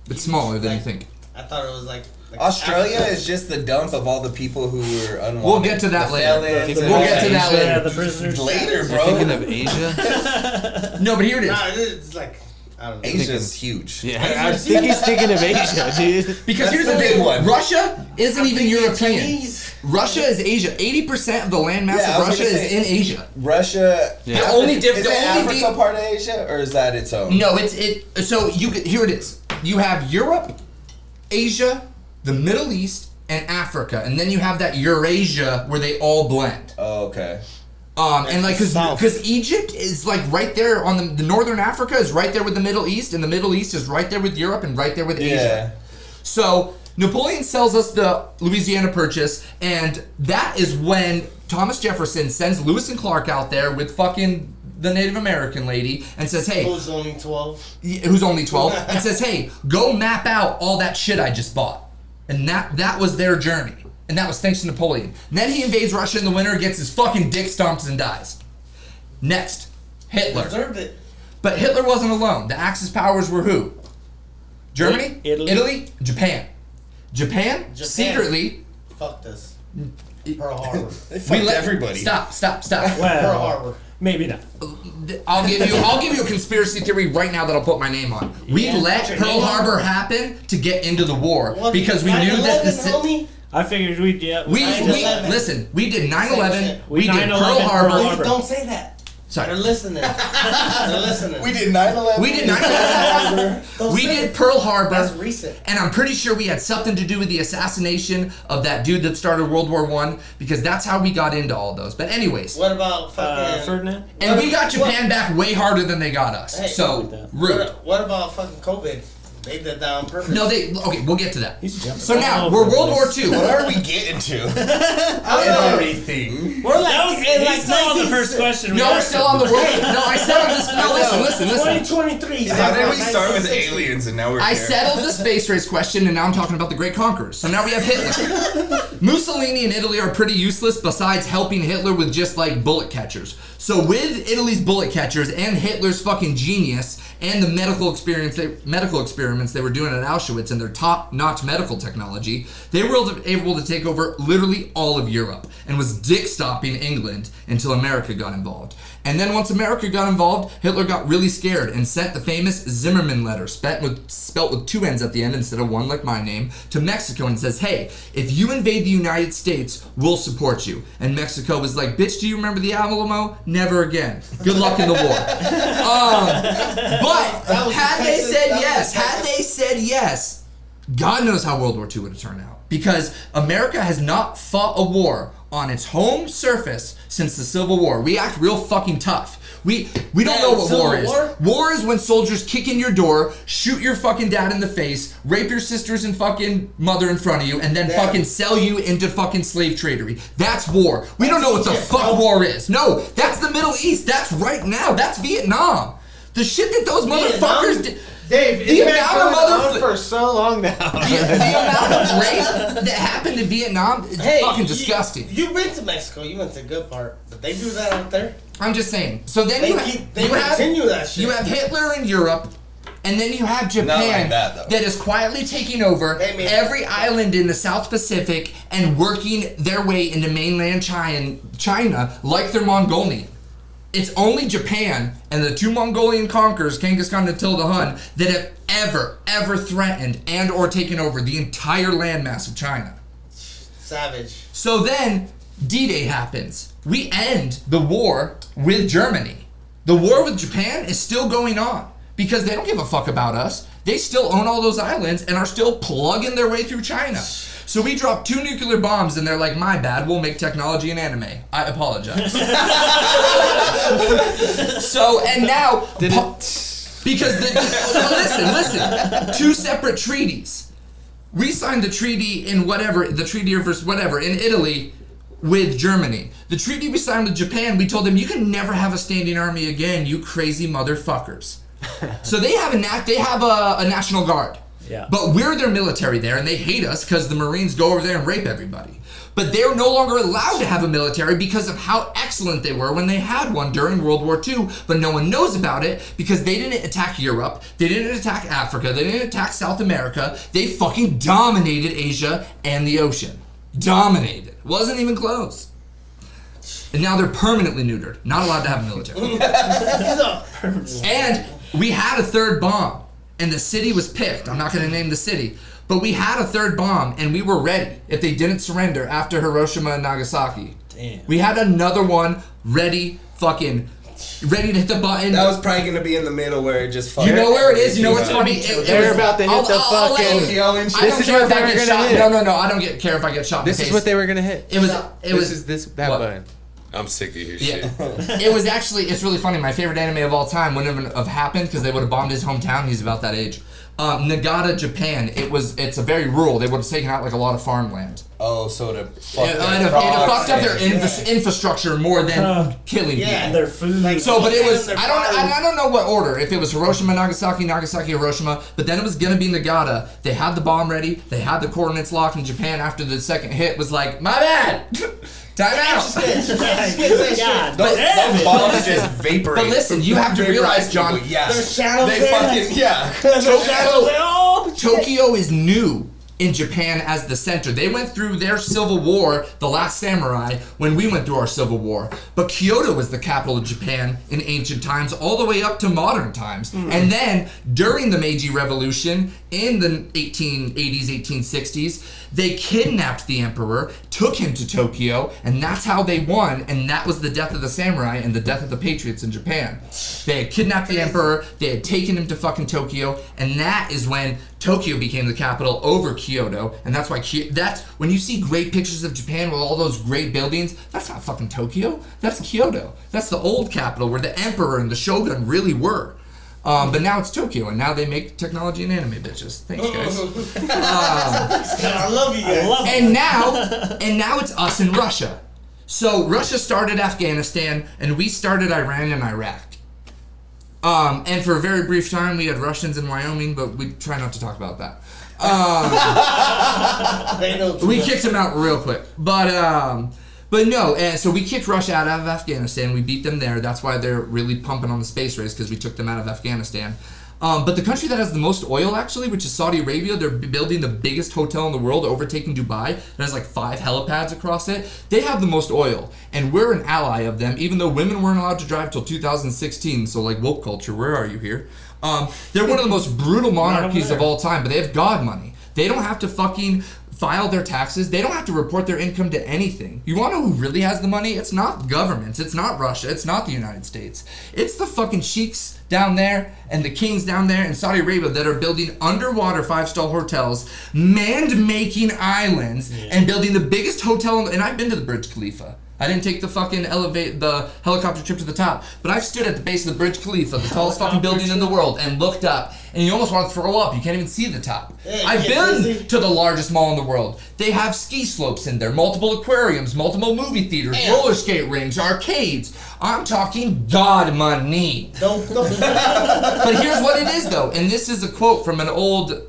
It's smaller than you think. I thought it was like Australia Africa. is just the dump of all the people who were unwanted. We'll get to that later. We'll get to that later. Yeah, the prisoners. Later, You're bro. thinking of Asia? No, but here it is. Nah, it's like, I don't know. Asia's huge. Yeah, I think he's thinking of Asia, dude. Because That's here's the the big thing. one. Russia isn't even European. Chinese. Russia is Asia. 80% of the landmass of Russia is in Asia. Russia. Yeah. The only Is difference. Africa part of Asia, or is that its own? No, so here it is. You have Europe, Asia, the Middle East, and Africa, and then you have that Eurasia where they all blend. Oh, okay. And like, because Egypt is like right there on the northern Africa is right there with the Middle East, and the Middle East is right there with Europe and right there with Asia. So Napoleon sells us the Louisiana Purchase, and that is when Thomas Jefferson sends Lewis and Clark out there with fucking the Native American lady and says, hey, Who's only 12? who's only 12, and says, hey, go map out all that shit I just bought. And that was their journey. And that was thanks to Napoleon. And then he invades Russia in the winter, gets his fucking dick stomped and dies. Next, Hitler. Deserved it. But Hitler wasn't alone. The Axis powers were who? Germany, Italy, Japan. Japan secretly Fucked us. Pearl Harbor. They fucked everybody. Stop. Pearl Well, Harbor. maybe not. I'll give you a conspiracy theory right now that I'll put my name on. We let Pearl Harbor happen to get into the war because we knew that the I figured we'd, listen, we did 9/11, we did 9/11, Pearl Harbor. Don't say that. Sorry. They're listening. They're listening. We did 9/11. We did 9/11. We did Pearl Harbor. That's recent. And I'm pretty sure we had something to do with the assassination of that dude that started World War I, because that's how we got into all those. But anyways. What about fucking Ferdinand? And we got Japan back way harder than they got us. Hey, So, rude. What about fucking COVID? They did that on purpose. No, okay, we'll get to that. He's jumping So all now, over we're World this. War II. What are we getting to? Everything. We're like, That was, in he's still on the first question. No, we're still on the world. No, I said on this. No, listen. 2023. How did we start with aliens and now we're I here? settled the space race question, and now I'm talking about the great conquerors. So now we have Hitler. Mussolini and Italy are pretty useless besides helping Hitler with just like bullet catchers. So with Italy's bullet catchers and Hitler's fucking genius and the medical experiments they were doing at Auschwitz and their top-notch medical technology, they were able to take over literally all of Europe and was dick-stopping England until America got involved. And then once America got involved, Hitler got really scared and sent the famous Zimmerman letter, spelt with two N's at the end instead of one like my name, to Mexico and says, hey, if you invade the United States, we'll support you. And Mexico was like, bitch, do you remember the Alamo? Never again. Good luck in the war. But had they said yes, God knows how World War II would have turned out. Because America has not fought a war on its home surface since the Civil War. We act real fucking tough. We don't know what war is. War is when soldiers kick in your door, shoot your fucking dad in the face, rape your sisters and fucking mother in front of you, and then fucking sell you into fucking slave tradery. That's war. We don't know what the fuck war is. No, that's the Middle East. That's right now. That's Vietnam. The shit that those motherfuckers did. Dave, The it's been amount of going on motherf- for so long now. The amount of rape that happened in Vietnam is fucking disgusting. You've been to Mexico. You went to the good part, but they do that out there. I'm just saying. So then They you continue that shit. You have Hitler in Europe, and then you have Japan Not like that, though. that is quietly taking over every island in the South Pacific and working their way into mainland China like they're Mongolian. It's only Japan and the two Mongolian conquerors, Genghis Khan and Attila the Hun, that have ever threatened and or taken over the entire landmass of China. Savage. So then D-Day happens. We end the war with Germany. The war with Japan is still going on because they don't give a fuck about us. They still own all those islands and are still plugging their way through China. So we drop 2 nuclear bombs and they're like, my bad, we'll make technology an anime. I apologize. So, and now, because, listen, 2 separate treaties. We signed the treaty in the treaty of whatever, in Italy with Germany. The treaty we signed with Japan, we told them, you can never have a standing army again, you crazy motherfuckers. So they have a National Guard. Yeah. But we're their military there, and they hate us because the Marines go over there and rape everybody. But they're no longer allowed to have a military because of how excellent they were when they had one during World War II. But no one knows about it because they didn't attack Europe, they didn't attack Africa, they didn't attack South America. They fucking dominated Asia and the ocean. Dominated. Wasn't even close. And now they're permanently neutered. Not allowed to have a military. And we had a third bomb. And the city was picked. I'm not going to name the city. But we had a third bomb, and we were ready if they didn't surrender after Hiroshima and Nagasaki. Damn. We had another one ready to hit the button. That was probably going to be in the middle where it just fucking... You know where it is? You know what's funny? They're about to hit the fucking... This is what they were going to hit. No, I don't care if I get shot in the face. This is what they were going to hit. That button. I'm sick of your shit. It was actually, it's really funny. My favorite anime of all time wouldn't have happened because they would have bombed his hometown. He's about that age. Nagata, Japan. It's a very rural. They would have taken out like a lot of farmland. Oh, so it It fucked up their infrastructure more than killing people. Their food. So, but it was, I don't know what order. If it was Hiroshima, Nagasaki, Hiroshima, but then it was gonna be Nagata. They had the bomb ready. They had the coordinates locked, and Japan, after the second hit, was like, my bad. Time out. God, those bombs just vaporate. But listen, you have to realize, John. There's shadows They there. fucking, yeah. Tokyo is new in Japan as the center. They went through their civil war, the last samurai, when we went through our civil war. But Kyoto was the capital of Japan in ancient times, all the way up to modern times. And then during the Meiji Revolution in the 1880s, 1860s, they kidnapped the emperor, took him to Tokyo, and that's how they won. And that was the death of the samurai and the death of the patriots in Japan. They had kidnapped the emperor, they had taken him to fucking Tokyo, and that is when Tokyo became the capital over Kyoto, and that's why that's when you see great pictures of Japan with all those great buildings. That's not fucking Tokyo. That's Kyoto. That's the old capital where the emperor and the shogun really were. But now it's Tokyo, and now they make technology and anime, bitches. Thanks, guys. I love you guys. And now it's us in Russia. So Russia started Afghanistan, and we started Iran and Iraq. And for a very brief time, we had Russians in Wyoming, but we try not to talk about that. We kicked them out real quick. But no, and so we kicked Russia out of Afghanistan. We beat them there. That's why they're really pumping on the space race, because we took them out of Afghanistan. But the country that has the most oil, actually, which is Saudi Arabia, they're building the biggest hotel in the world, overtaking Dubai. It has like 5 helipads across it. They have the most oil, and we're an ally of them, even though women weren't allowed to drive till 2016. So like woke culture, where are you here? They're one of the most brutal monarchies of all time, but they have God money. They don't have to fucking file their taxes. They don't have to report their income to anything. You want to know who really has the money? It's not governments. It's not Russia. It's not the United States. It's the fucking sheiks down there and the kings down there in Saudi Arabia that are building underwater 5-star hotels, man-making islands, and building the biggest hotel. And I've been to the Burj Khalifa. I didn't take the fucking the helicopter trip to the top, but I've stood at the base of the Burj Khalifa, the tallest fucking building in the world, and looked up, and you almost want to throw up. You can't even see the top. I've been to the largest mall in the world. They have ski slopes in there, multiple aquariums, multiple movie theaters, roller skate rings, arcades. I'm talking God money. Don't. But here's what it is, though, and this is a quote from an old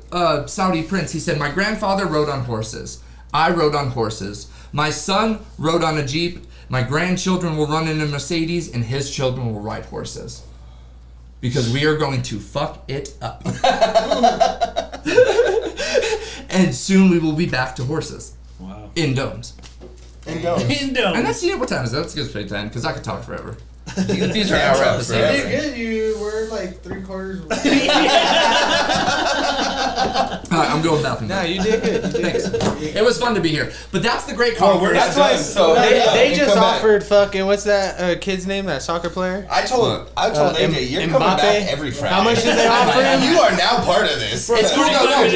Saudi prince. He said, "My grandfather rode on horses. I rode on horses. My son rode on a Jeep. My grandchildren will run in a Mercedes, and his children will ride horses. Because we are going to fuck it up." And soon we will be back to horses. Wow. In domes. And don't. And that's what time is that? That's a good straight time, because I could talk forever. These are hour episodes. You did good. You were like 3/4. Alright, I'm going bathroom. No, you did good. Thanks. It was fun to be here. But that's the great conversation. That's why. So They just offered fucking, what's that kid's name? That soccer player? I told AJ, you're coming Mbappe? back every Friday. How much did they offer him? You are now part of this. It's cool. $45.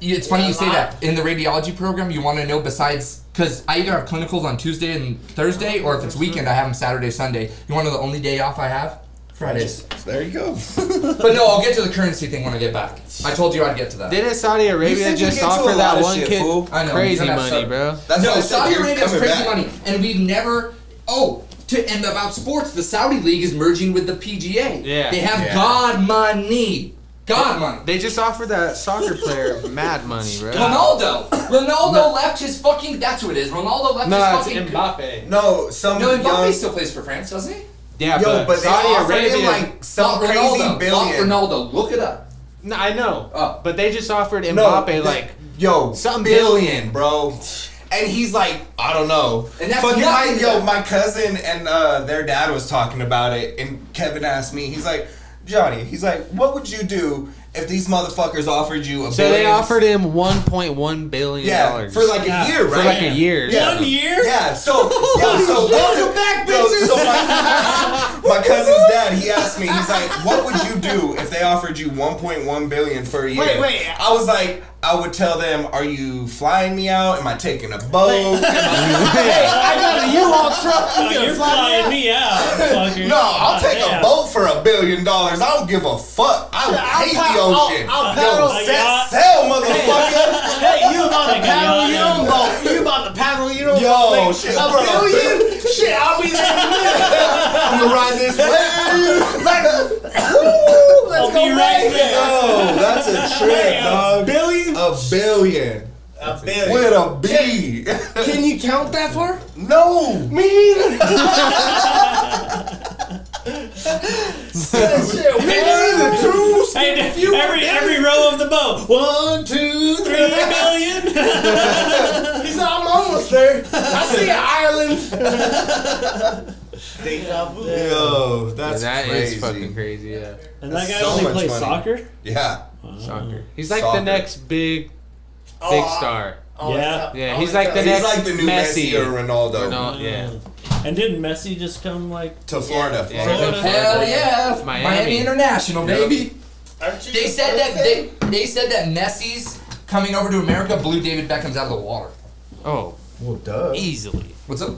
It's funny you say that. In the radiology program, you want to know besides, because I either have clinicals on Tuesday and Thursday, or if it's weekend, I have them Saturday, Sunday. You want to know the only day off I have? Fridays. There you go. But no, I'll get to the currency thing when I get back. I told you I'd get to that. Didn't Saudi Arabia just offer that one kid I know, crazy you're gonna money, have bro? That's No, why I said Saudi you're Arabia has coming crazy back. money, and we've never. And about sports, the Saudi League is merging with the PGA. Yeah. They have Yeah. God money. God money. They just offered that soccer player mad money, bro. Ronaldo left his fucking. That's who it is. Ronaldo left his fucking. Mbappe. No, some No, young. Mbappe still plays for France, doesn't he? Yeah, Yo, but they Saudi offered him Arabia. like some Not crazy Ronaldo. billion. Not Ronaldo. Look it up. No, I know. Oh. But they just offered No, Mbappe like yo, something billion, bro. And he's like, I don't know. And that's fucking nothing. my cousin and their dad was talking about it, and Kevin asked me, he's like, Johnny, he's like, what would you do if these motherfuckers offered you a So billion? they offered him $1.1 billion. yeah, for like a year, right? For like a year. Yeah. 1 year? Yeah, so welcome back, bitches. So my cousin's dad, he asked me, he's like, what would you do if they offered you $1.1 billion for a year? Wait. I was like, I would tell them, are you flying me out? Am I taking a boat? Hey, I got a U-Haul truck. Oh, you're flying me out, fucker. No, I'll take Damn. a boat for $1 billion. I don't give a fuck. I hate the ocean. I'll paddle. Yo, Set sail, motherfucker. Hey, you about to Take a paddle yacht, your yeah. own boat. You about to paddle your own Yo, boat. shit, A bro. billion? Shit, I'll be there in a minute. I'm gonna ride this wave. I'll be right there. Yo, that's a trip, dog. Billion? A billion. A billion. With a B. Can you count that far? No. Me either. Hey, every row of the boat. 1, 2, 3 million. He's like, I'm almost there. I see an island. Deja vu. Yo, that's that crazy. is fucking crazy. Yeah, And that guy so only much plays money. soccer? Yeah. soccer. He's like Soccer. the next big star. Yeah. Yeah, he's like the He's next like the new Messi or Ronaldo. Yeah. And didn't Messi just come like To Florida. Yeah. Florida? Hell yeah, Miami. International, baby. Aren't you They just said that perfect? they said that Messi's coming over to America blew David Beckham's out of the water. Oh, Well, duh. easily. What's up?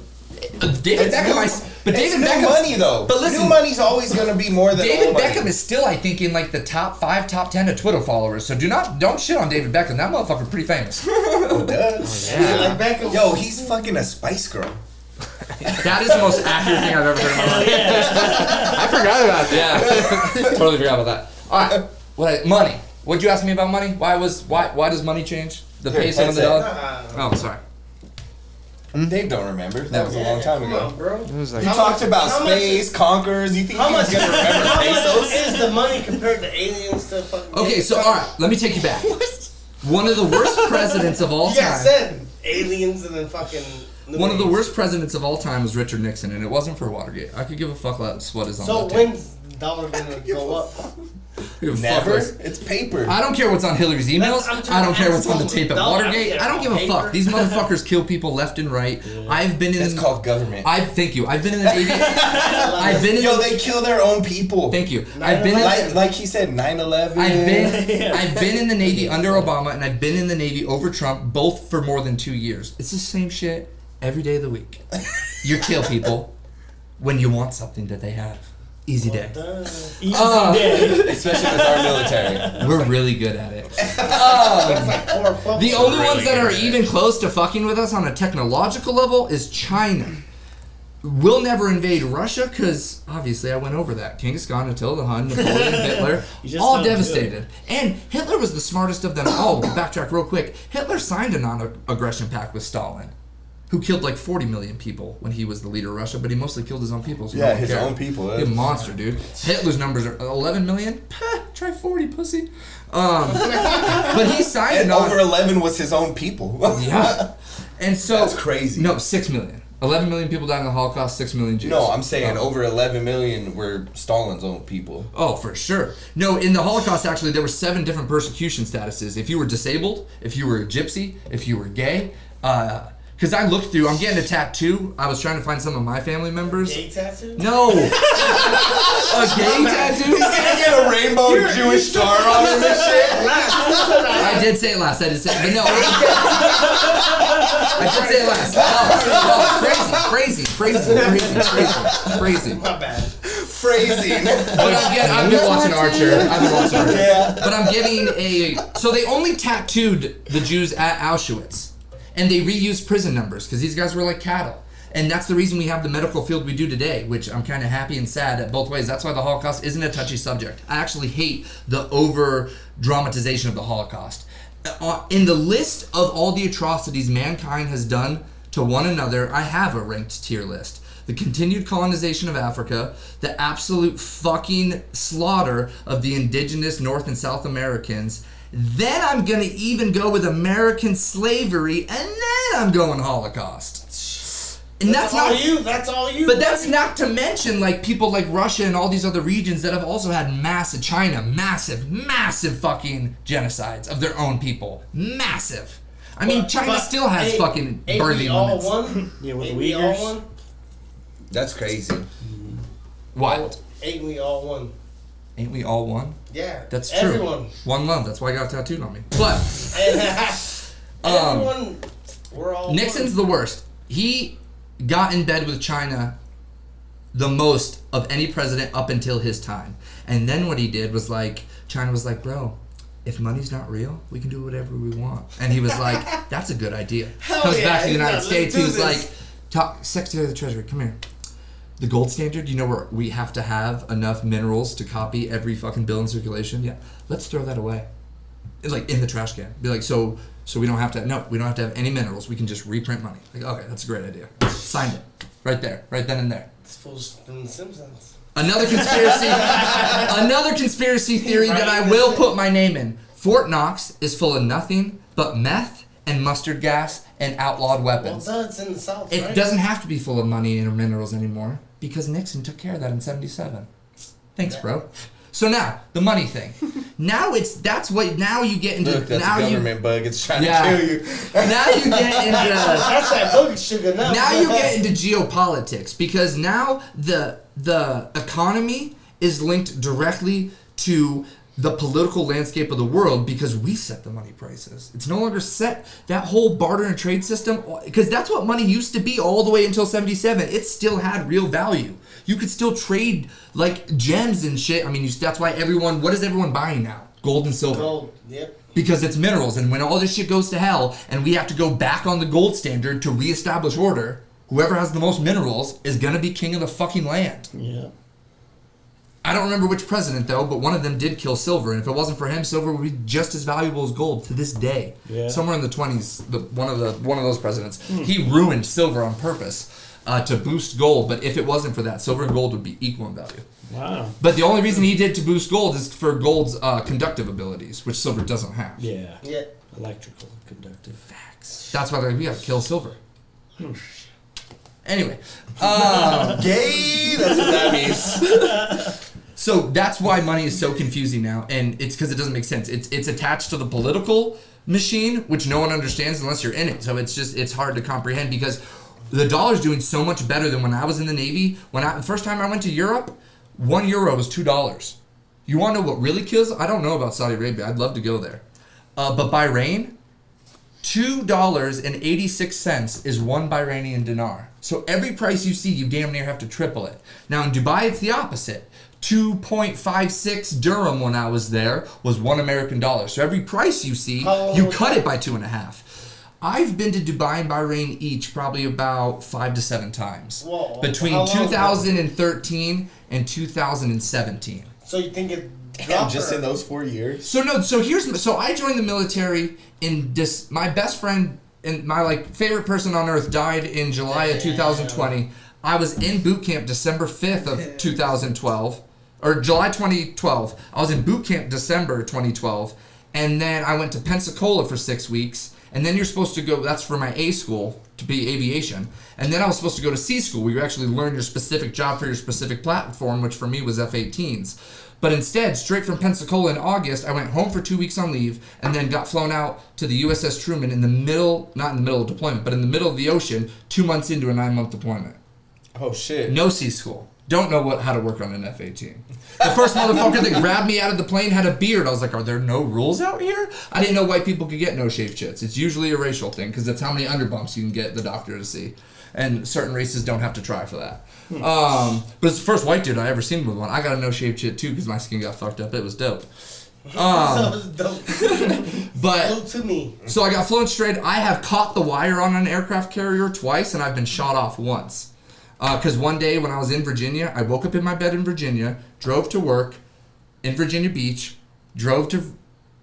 David Beckham, but It's David new Beckham, money though. But listen, new money's always gonna be more than David old money. Beckham is still, I think, in like the top 5, top 10 of Twitter followers. So don't shit on David Beckham. That motherfucker pretty famous. Oh, duh. Yeah. Like Beckham. Yo, he's fucking a Spice Girl. That is the most accurate thing I've ever heard in my life. I forgot about that. Yeah, totally forgot about that. All right, money. What'd you ask me about money? Why does money change? The Here, peso and the headset. dollar. Oh, sorry. They don't remember. That was a long time Come ago. on, bro. It was like You talked about how much- space, conquerors. You think How he's much? gonna remember How pesos? much is the money compared to aliens to fucking? Okay, so all right, let me take you back. One of the worst presidents of all You guys time. said aliens and then fucking. One of the worst presidents of all time was Richard Nixon, and it wasn't for Watergate. I could give a fuck less what is on So that tape. when's the dollar gonna go up? Give a fuck Never. less. It's paper. I don't care what's on Hillary's emails. I'm trying I don't to care what's on the ask tape at you. No, I don't Watergate. care I don't give a about fuck. paper. These motherfuckers kill people left and right. I've been in. It's called government. Thank you. I've been in the Navy. I've been in. Yo, they kill their own people. Thank you. I've been in. Like he said, 9/11. I've been in the Navy under Obama, and I've been in the Navy over Trump, both for more than 2 years. It's the same shit every day of the week. You kill people when you want something that they have. Easy day. Easy day. Especially with our military. We're really good at it. The The only ones that are even close to fucking with us on a technological level is China. We'll never invade Russia because obviously I went over that. Genghis Khan, Attila the Hun, Napoleon, Hitler, just all sound devastated. And Hitler was the smartest of them all. Backtrack real quick. Hitler signed a non-aggression pact with Stalin, who killed like 40 million people when he was the leader of Russia, but he mostly killed his own people. So no Yeah, one his cared. own people. He's a monster, dude. Hitler's numbers are 11 million. Try 40, pussy. But he signed And a non. over 11 was his own people. Yeah. And so That's crazy. No, 6 million. 11 million people died in the Holocaust. 6 million Jews. No, I'm saying Oh. over 11 million were Stalin's own people. Oh, for sure. No, in the Holocaust, actually, there were 7 different persecution statuses. If you were disabled, if you were a gypsy, if you were gay. Because I looked through, I'm getting a tattoo. I was trying to find some of my family members. Gay tattoo? No. A gay tattoo? He's gonna get a rainbow Jewish star on him and shit. I did say it last. I did say it. But no. I did say it last. Oh, crazy. My bad. Phrasing. But I've been watching Archer. Yeah. But I'm getting a. So they only tattooed the Jews at Auschwitz, and they reused prison numbers because these guys were like cattle. And that's the reason we have the medical field we do today, which I'm kind of happy and sad at both ways. That's why the Holocaust isn't a touchy subject. I actually hate the over-dramatization of the Holocaust. In the list of all the atrocities mankind has done to one another, I have a ranked tier list. The continued colonization of Africa, the absolute fucking slaughter of the indigenous North and South Americans. Then I'm gonna even go with American slavery, and then I'm going Holocaust. And that's all not you. That's all you. But that's not to mention like people like Russia and all these other regions that have also had massive massive fucking genocides of their own people. Massive. I mean, China still has fucking ain't we birthing all limits. one? Yeah, with Ain't the we all Uyghurs. one? That's crazy. What? Ain't we all one? Ain't we all one? Yeah. That's true. Everyone. One love. That's why I got tattooed on me. But Everyone. We're all Nixon's one. the worst. He got in bed with China the most of any president up until his time. And then what he did was like, China was like, bro, if money's not real, we can do whatever we want. And he was like, that's a good idea. Comes yeah, back to the United let's States, do he was this. like, Secretary of the Treasury, come here. The gold standard, you know where we have to have enough minerals to copy every fucking bill in circulation? Yeah, let's throw that away. Like in the trash can. Be like, so we don't have to have any minerals. We can just reprint money. Like, okay, that's a great idea. Signed it. Right there. Right then and there. This fool's from The Simpsons. Another conspiracy theory that I will put my name in. Fort Knox is full of nothing but meth and mustard gas and outlawed weapons. Well, it's in the South, It right? doesn't have to be full of money and minerals anymore because Nixon took care of that in 1977. Thanks, bro. So now, the money thing. Now you get into... Look, that's now a government bug. It's trying to kill you. Now you get into... That's that booger sugar now. Now you get into geopolitics because now the economy is linked directly to the political landscape of the world because we set the money prices. It's no longer set. That whole barter and trade system, because that's what money used to be all the way until 1977. It still had real value. You could still trade like gems and shit. I mean, that's why what is everyone buying now? Gold and silver. Gold, yep. Because it's minerals, and when all this shit goes to hell and we have to go back on the gold standard to reestablish order, whoever has the most minerals is gonna be king of the fucking land. Yeah. I don't remember which president though, but one of them did kill silver, and if it wasn't for him, silver would be just as valuable as gold to this day. Yeah. Somewhere in the 20s, one of those presidents, he ruined silver on purpose to boost gold. But if it wasn't for that, silver and gold would be equal in value. Wow. But the only reason he did to boost gold is for gold's conductive abilities, which silver doesn't have. Yeah. Yeah. Electrical, conductive. Facts. That's why we gotta kill silver. Anyway, Gay. That's what that means. so that's why money is so confusing now, and it's because it doesn't make sense. It's attached to the political machine, which no one understands unless you're in it. So it's hard to comprehend because the dollar's doing so much better than when I was in the Navy. The first time I went to Europe, €1 was $2. You want to know what really kills? I don't know about Saudi Arabia. I'd love to go there, but Bahrain, $2.86 is one Bahraini dinar. So every price you see, you damn near have to triple it. Now in Dubai, it's the opposite. 2.56 dirham when I was there was $1 American. So every price you see, you cut it by 2.5. I've been to Dubai and Bahrain each probably about 5 to 7 times. Whoa. Between 2013 and 2017. So you think it Damn, just in those 4 years. So I joined the military in my best friend and my favorite person on earth died in July of 2020. I was in boot camp December 5th of 2012 or July 2012. I was in boot camp December 2012, and then I went to Pensacola for 6 weeks, and then you're supposed to go, that's for my A school to be aviation, and then I was supposed to go to C school where you actually learn your specific job for your specific platform, which for me was F-18s. But instead, straight from Pensacola in August, I went home for 2 weeks on leave and then got flown out to the USS Truman not in the middle of deployment, but in the middle of the ocean, 2 months into a 9-month deployment. Oh, shit. No C school. Don't know how to work on an F-18. The first motherfucker that grabbed me out of the plane had a beard. I was like, are there no rules out here? I didn't know white people could get no-shave chits. It's usually a racial thing because that's how many underbumps you can get the doctor to see. And certain races don't have to try for that. But it's the first white dude I ever seen with one. I got a no-shave chit too because my skin got fucked up. It was dope. But to me. So I got flown straight. I have caught the wire on an aircraft carrier twice, and I've been shot off once. Because one day when I was in Virginia, I woke up in my bed in Virginia, drove to work in Virginia Beach, drove to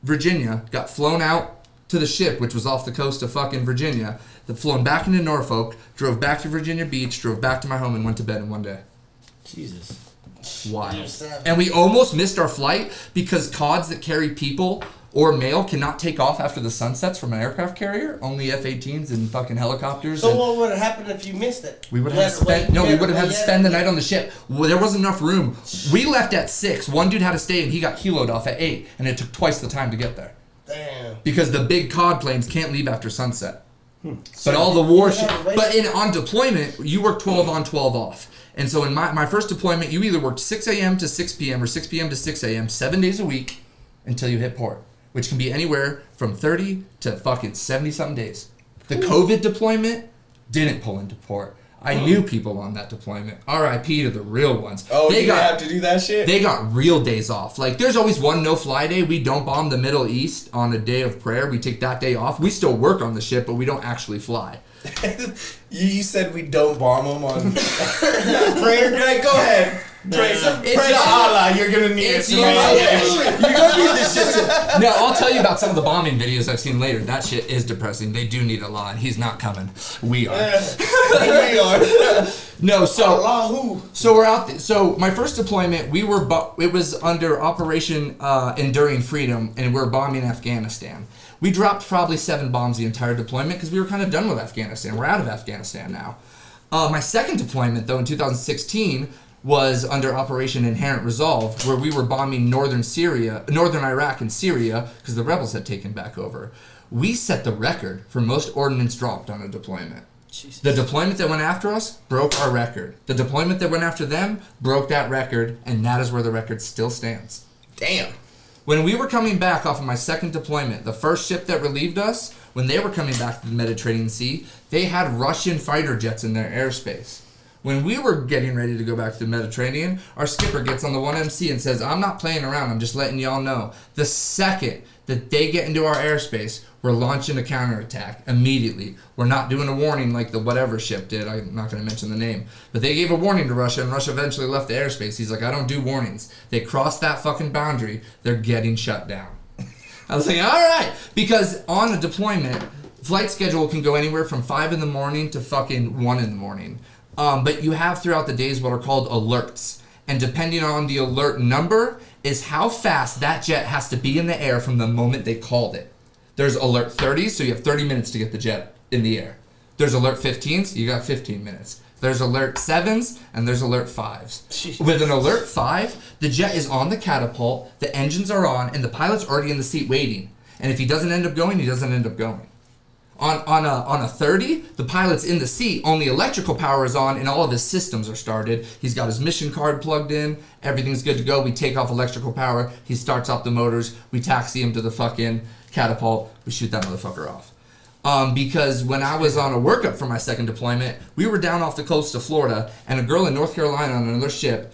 Virginia, got flown out to the ship, which was off the coast of fucking Virginia, then flown back into Norfolk, drove back to Virginia Beach, drove back to my home, and went to bed in one day. Jesus. Wild. And we almost missed our flight because CODs that carry people or mail cannot take off after the sun sets from an aircraft carrier. Only F-18s and fucking helicopters. So what would have happened if you missed it? We would have had to spend the night on the ship. Well, there wasn't enough room. We left at 6. One dude had to stay and he got heloed off at 8, and it took twice the time to get there. Damn. Because the big COD planes can't leave after sunset. But all the war shit. But on deployment, you work 12 on, 12 off. And so in my first deployment, you either worked 6 a.m. to 6 p.m. or 6 p.m. to 6 a.m. 7 days a week until you hit port, which can be anywhere from 30 to fucking 70-something days. The COVID deployment didn't pull into port. I knew people on that deployment. R.I.P. to the real ones. Oh, you have to do that shit? They got real days off. Like, there's always one no-fly day. We don't bomb the Middle East on a day of prayer. We take that day off. We still work on the ship, but we don't actually fly. You said we don't bomb them on prayer. Like, go ahead. Pray to Allah. You're gonna need it. You're gonna need this shit. No, I'll tell you about some of the bombing videos I've seen later. That shit is depressing. They do need Allah, and He's not coming. We are. We are. No, so Allahu. so we're out. So my first deployment, it was under Operation Enduring Freedom, and we were bombing Afghanistan. We dropped probably 7 bombs the entire deployment because we were kind of done with Afghanistan. We're out of Afghanistan now. My second deployment, though, in 2016, was under Operation Inherent Resolve, where we were bombing northern Iraq and Syria, because the rebels had taken back over. We set the record for most ordnance dropped on a deployment. Jesus. The deployment that went after us broke our record. The deployment that went after them broke that record, and that is where the record still stands. Damn. When we were coming back off of my second deployment, the first ship that relieved us, when they were coming back to the Mediterranean Sea, they had Russian fighter jets in their airspace. When we were getting ready to go back to the Mediterranean, our skipper gets on the 1MC and says, I'm not playing around, I'm just letting y'all know. The second that they get into our airspace, we're launching a counterattack immediately. We're not doing a warning like the whatever ship did. I'm not going to mention the name. But they gave a warning to Russia, and Russia eventually left the airspace. He's like, I don't do warnings. They crossed that fucking boundary. They're getting shut down. I was like, all right. Because on a deployment, flight schedule can go anywhere from 5 in the morning to fucking 1 in the morning. But you have throughout the days what are called alerts. And depending on the alert number is how fast that jet has to be in the air from the moment they called it. There's alert 30, so you have 30 minutes to get the jet in the air. There's alert 15s, you got 15 minutes. There's alert 7s, and there's alert 5s. Jeez. With an alert 5, the jet is on the catapult, the engines are on, and the pilot's already in the seat waiting. And if he doesn't end up going, he doesn't end up going. On a 30, the pilot's in the seat, only electrical power is on, and all of his systems are started. He's got his mission card plugged in, everything's good to go. We take off electrical power, he starts up the motors, we taxi him to the fucking catapult, we shoot that motherfucker off. Because when I was on a workup for my second deployment, we were down off the coast of Florida, and a girl in North Carolina on another ship,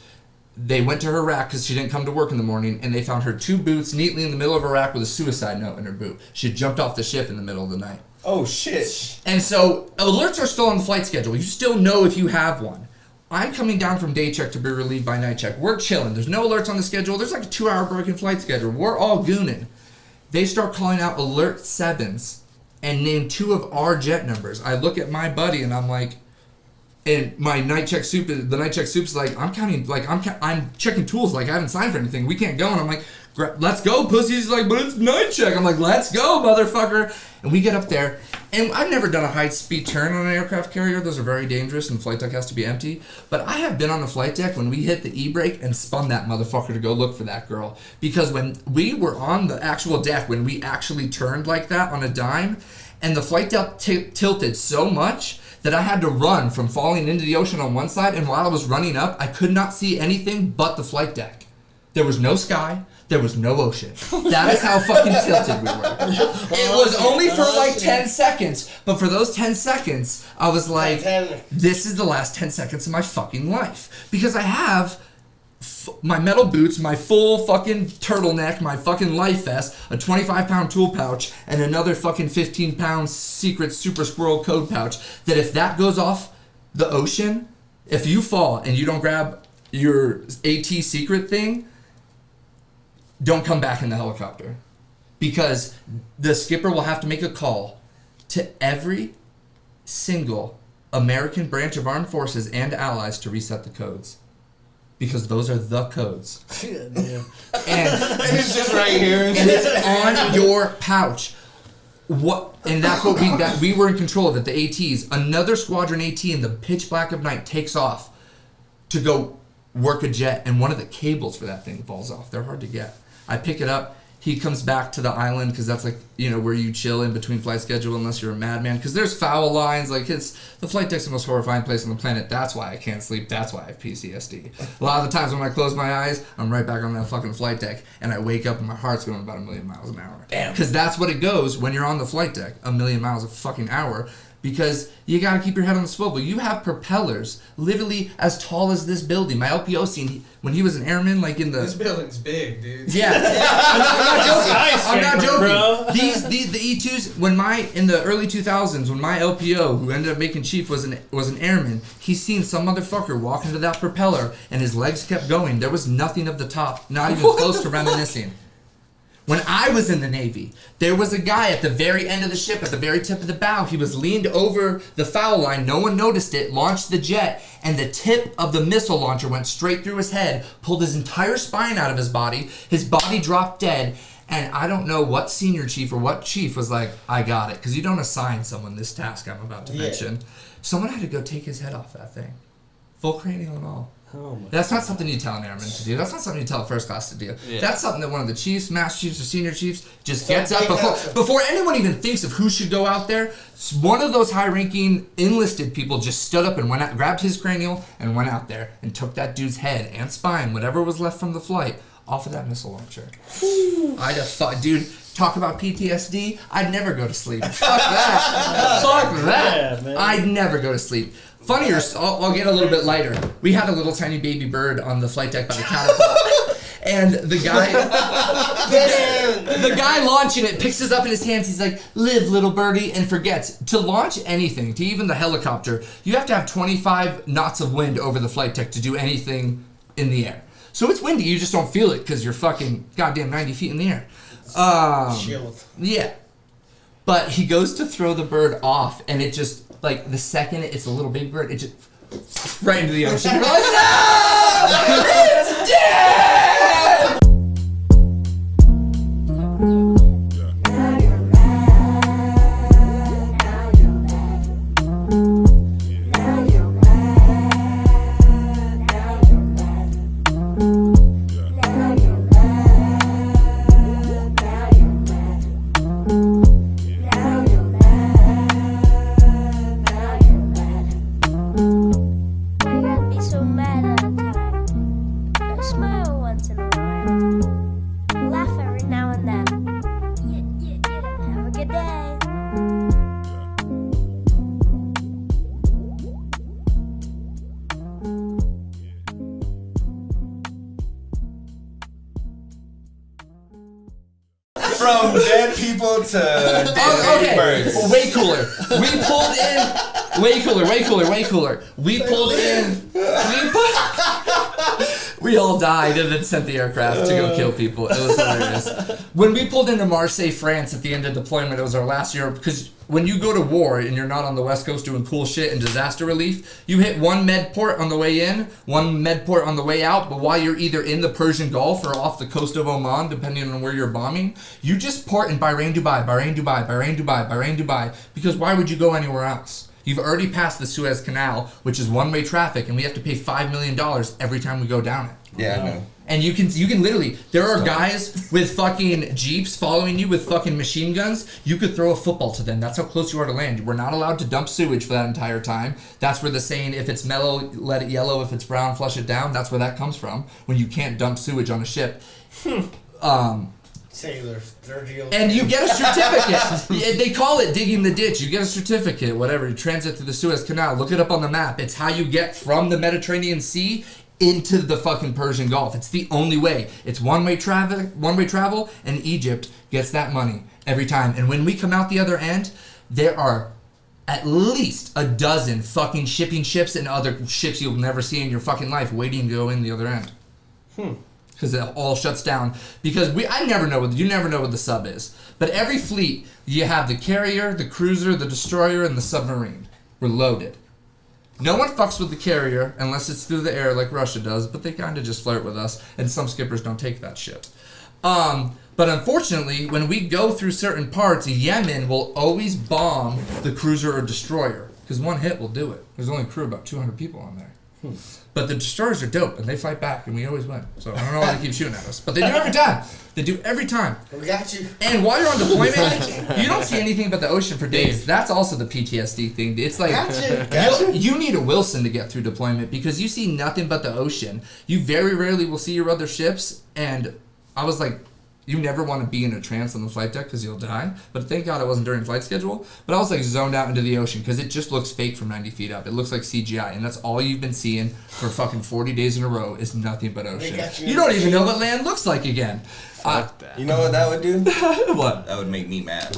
they went to her rack because she didn't come to work in the morning, and they found her 2 boots neatly in the middle of her rack with a suicide note in her boot. She had jumped off the ship in the middle of the night. Oh, shit. And so, alerts are still on the flight schedule. You still know if you have one. I'm coming down from day check to be relieved by night check. We're chilling. There's no alerts on the schedule. There's like a 2-hour break in flight schedule. We're all gooning. They start calling out alert 7s and name 2 of our jet numbers. I look at my buddy and I'm like, and my night check soup, the night check soup's like, I'm checking tools like I haven't signed for anything. We can't go. And I'm like, let's go, pussy. He's like, but it's night check. I'm like, let's go, motherfucker. And we get up there, and I've never done a high-speed turn on an aircraft carrier. Those are very dangerous, and the flight deck has to be empty. But I have been on the flight deck when we hit the E-brake and spun that motherfucker to go look for that girl. Because when we were on the actual deck, when we actually turned like that on a dime, and the flight deck tilted so much that I had to run from falling into the ocean on one side, and while I was running up, I could not see anything but the flight deck. There was no sky. There was no ocean. That is how fucking tilted we were. It was only for like 10 seconds, but for those 10 seconds, I was like, this is the last 10 seconds of my fucking life. Because I have my metal boots, my full fucking turtleneck, my fucking life vest, a 25-pound tool pouch, and another fucking 15-pound secret super squirrel code pouch, that if that goes off the ocean, if you fall and you don't grab your AT secret thing, don't come back in the helicopter, because the skipper will have to make a call to every single American branch of armed forces and allies to reset the codes, because those are the codes. Yeah. And it's just right here. And it's on your pouch. And that's what we were in control of it, the ATs. Another squadron AT in the pitch black of night takes off to go work a jet, and one of the cables for that thing falls off. They're hard to get. I pick it up. He comes back to the island, because that's like, where you chill in between flight schedule unless you're a madman. Because there's foul lines. Like, the flight deck's the most horrifying place on the planet. That's why I can't sleep. That's why I have PTSD. A lot of the times when I close my eyes, I'm right back on that fucking flight deck, and I wake up and my heart's going about 1,000,000 miles an hour. Damn. Because that's what it goes when you're on the flight deck, 1,000,000 miles a fucking hour. because you got to keep your head on the swivel. You have propellers literally as tall as this building. My LPO scene, when he was an airman, like in the... This building's big, dude. Yeah. I'm not joking. Bro. The E2s, in the early 2000s, when my LPO, who ended up making chief, was an airman, he seen some motherfucker walk into that propeller and his legs kept going. There was nothing of the top, not even close to reminiscing. When I was in the Navy, there was a guy at the very end of the ship, at the very tip of the bow. He was leaned over the foul line. No one noticed it, launched the jet, and the tip of the missile launcher went straight through his head, pulled his entire spine out of his body. His body dropped dead. And I don't know what senior chief or what chief was like, I got it. Because you don't assign someone this task I'm about to mention. Someone had to go take his head off that thing. Full cranial and all. Oh my That's not something you tell an airman to do. That's not something you tell a first class to do. Yeah. That's something that one of the chiefs, master chiefs, or senior chiefs just gets up before anyone even thinks of who should go out there. One of those high-ranking enlisted people just stood up and went out, grabbed his cranial and went out there and took that dude's head and spine, whatever was left from the flight, off of that missile launcher. I'd have thought, dude. Talk about PTSD. I'd never go to sleep. Fuck that. Fuck that. Yeah, I'd never go to sleep. Funnier, I'll get a little bit lighter. We had a little tiny baby bird on the flight deck by the catapult. And the guy launching it picks us up in his hands. He's like, live, little birdie, and forgets. To launch anything, to even the helicopter, you have to have 25 knots of wind over the flight deck to do anything in the air. So it's windy, you just don't feel it because you're fucking goddamn 90 feet in the air. Chilled. Yeah. But he goes to throw the bird off, and it just, like, the second it's a little big bird, it just right into the ocean. You're like, no! It's dead! From dead people to dead birds. Way cooler. We pulled in. Way cooler. We pulled in. We all died and then sent the aircraft to go kill people. It was hilarious. When we pulled into Marseille, France at the end of deployment, it was our last year, because when you go to war and you're not on the West Coast doing cool shit and disaster relief, you hit one med port on the way in, one med port on the way out, but while you're either in the Persian Gulf or off the coast of Oman, depending on where you're bombing, you just port in Bahrain, Dubai, because why would you go anywhere else? You've already passed the Suez Canal, which is one-way traffic, and we have to pay $5 million every time we go down it. Yeah, I know. And you can literally, there are guys with fucking Jeeps following you with fucking machine guns. You could throw a football to them. That's how close you are to land. We're not allowed to dump sewage for that entire time. That's where the saying, if it's mellow, let it yellow. If it's brown, flush it down. That's where that comes from, when you can't dump sewage on a ship. Sailor, and you get a certificate. They call it digging the ditch. You get a certificate, whatever. You transit through the Suez Canal. Look it up on the map. It's how you get from the Mediterranean Sea into the fucking Persian Gulf. It's the only way. It's one-way travel, and Egypt gets that money every time. And when we come out the other end, there are at least a dozen fucking shipping ships and other ships you'll never see in your fucking life waiting to go in the other end. Because it all shuts down. Because you never know what the sub is. But every fleet, you have the carrier, the cruiser, the destroyer, and the submarine. We're loaded. No one fucks with the carrier unless it's through the air like Russia does, but they kind of just flirt with us, and some skippers don't take that shit. But unfortunately, when we go through certain parts, Yemen will always bomb the cruiser or destroyer, because one hit will do it. There's only a crew about 200 people on there. But the destroyers are dope, and they fight back, and we always win. So I don't know why they keep shooting at us. But they do every time. They do every time. We got you. And while you're on deployment, you don't see anything but the ocean for days. That's also the PTSD thing. It's like, you need a Wilson to get through deployment, because you see nothing but the ocean. You very rarely will see your other ships, and I was like You never want to be in a trance on the flight deck because you'll die. But thank God it wasn't during flight schedule. But I was like zoned out into the ocean because it just looks fake from 90 feet up. It looks like CGI, and that's all you've been seeing for fucking 40 days in a row is nothing but ocean. You don't even know what land looks like again. Fuck that. You know what that would do? What? That would make me mad.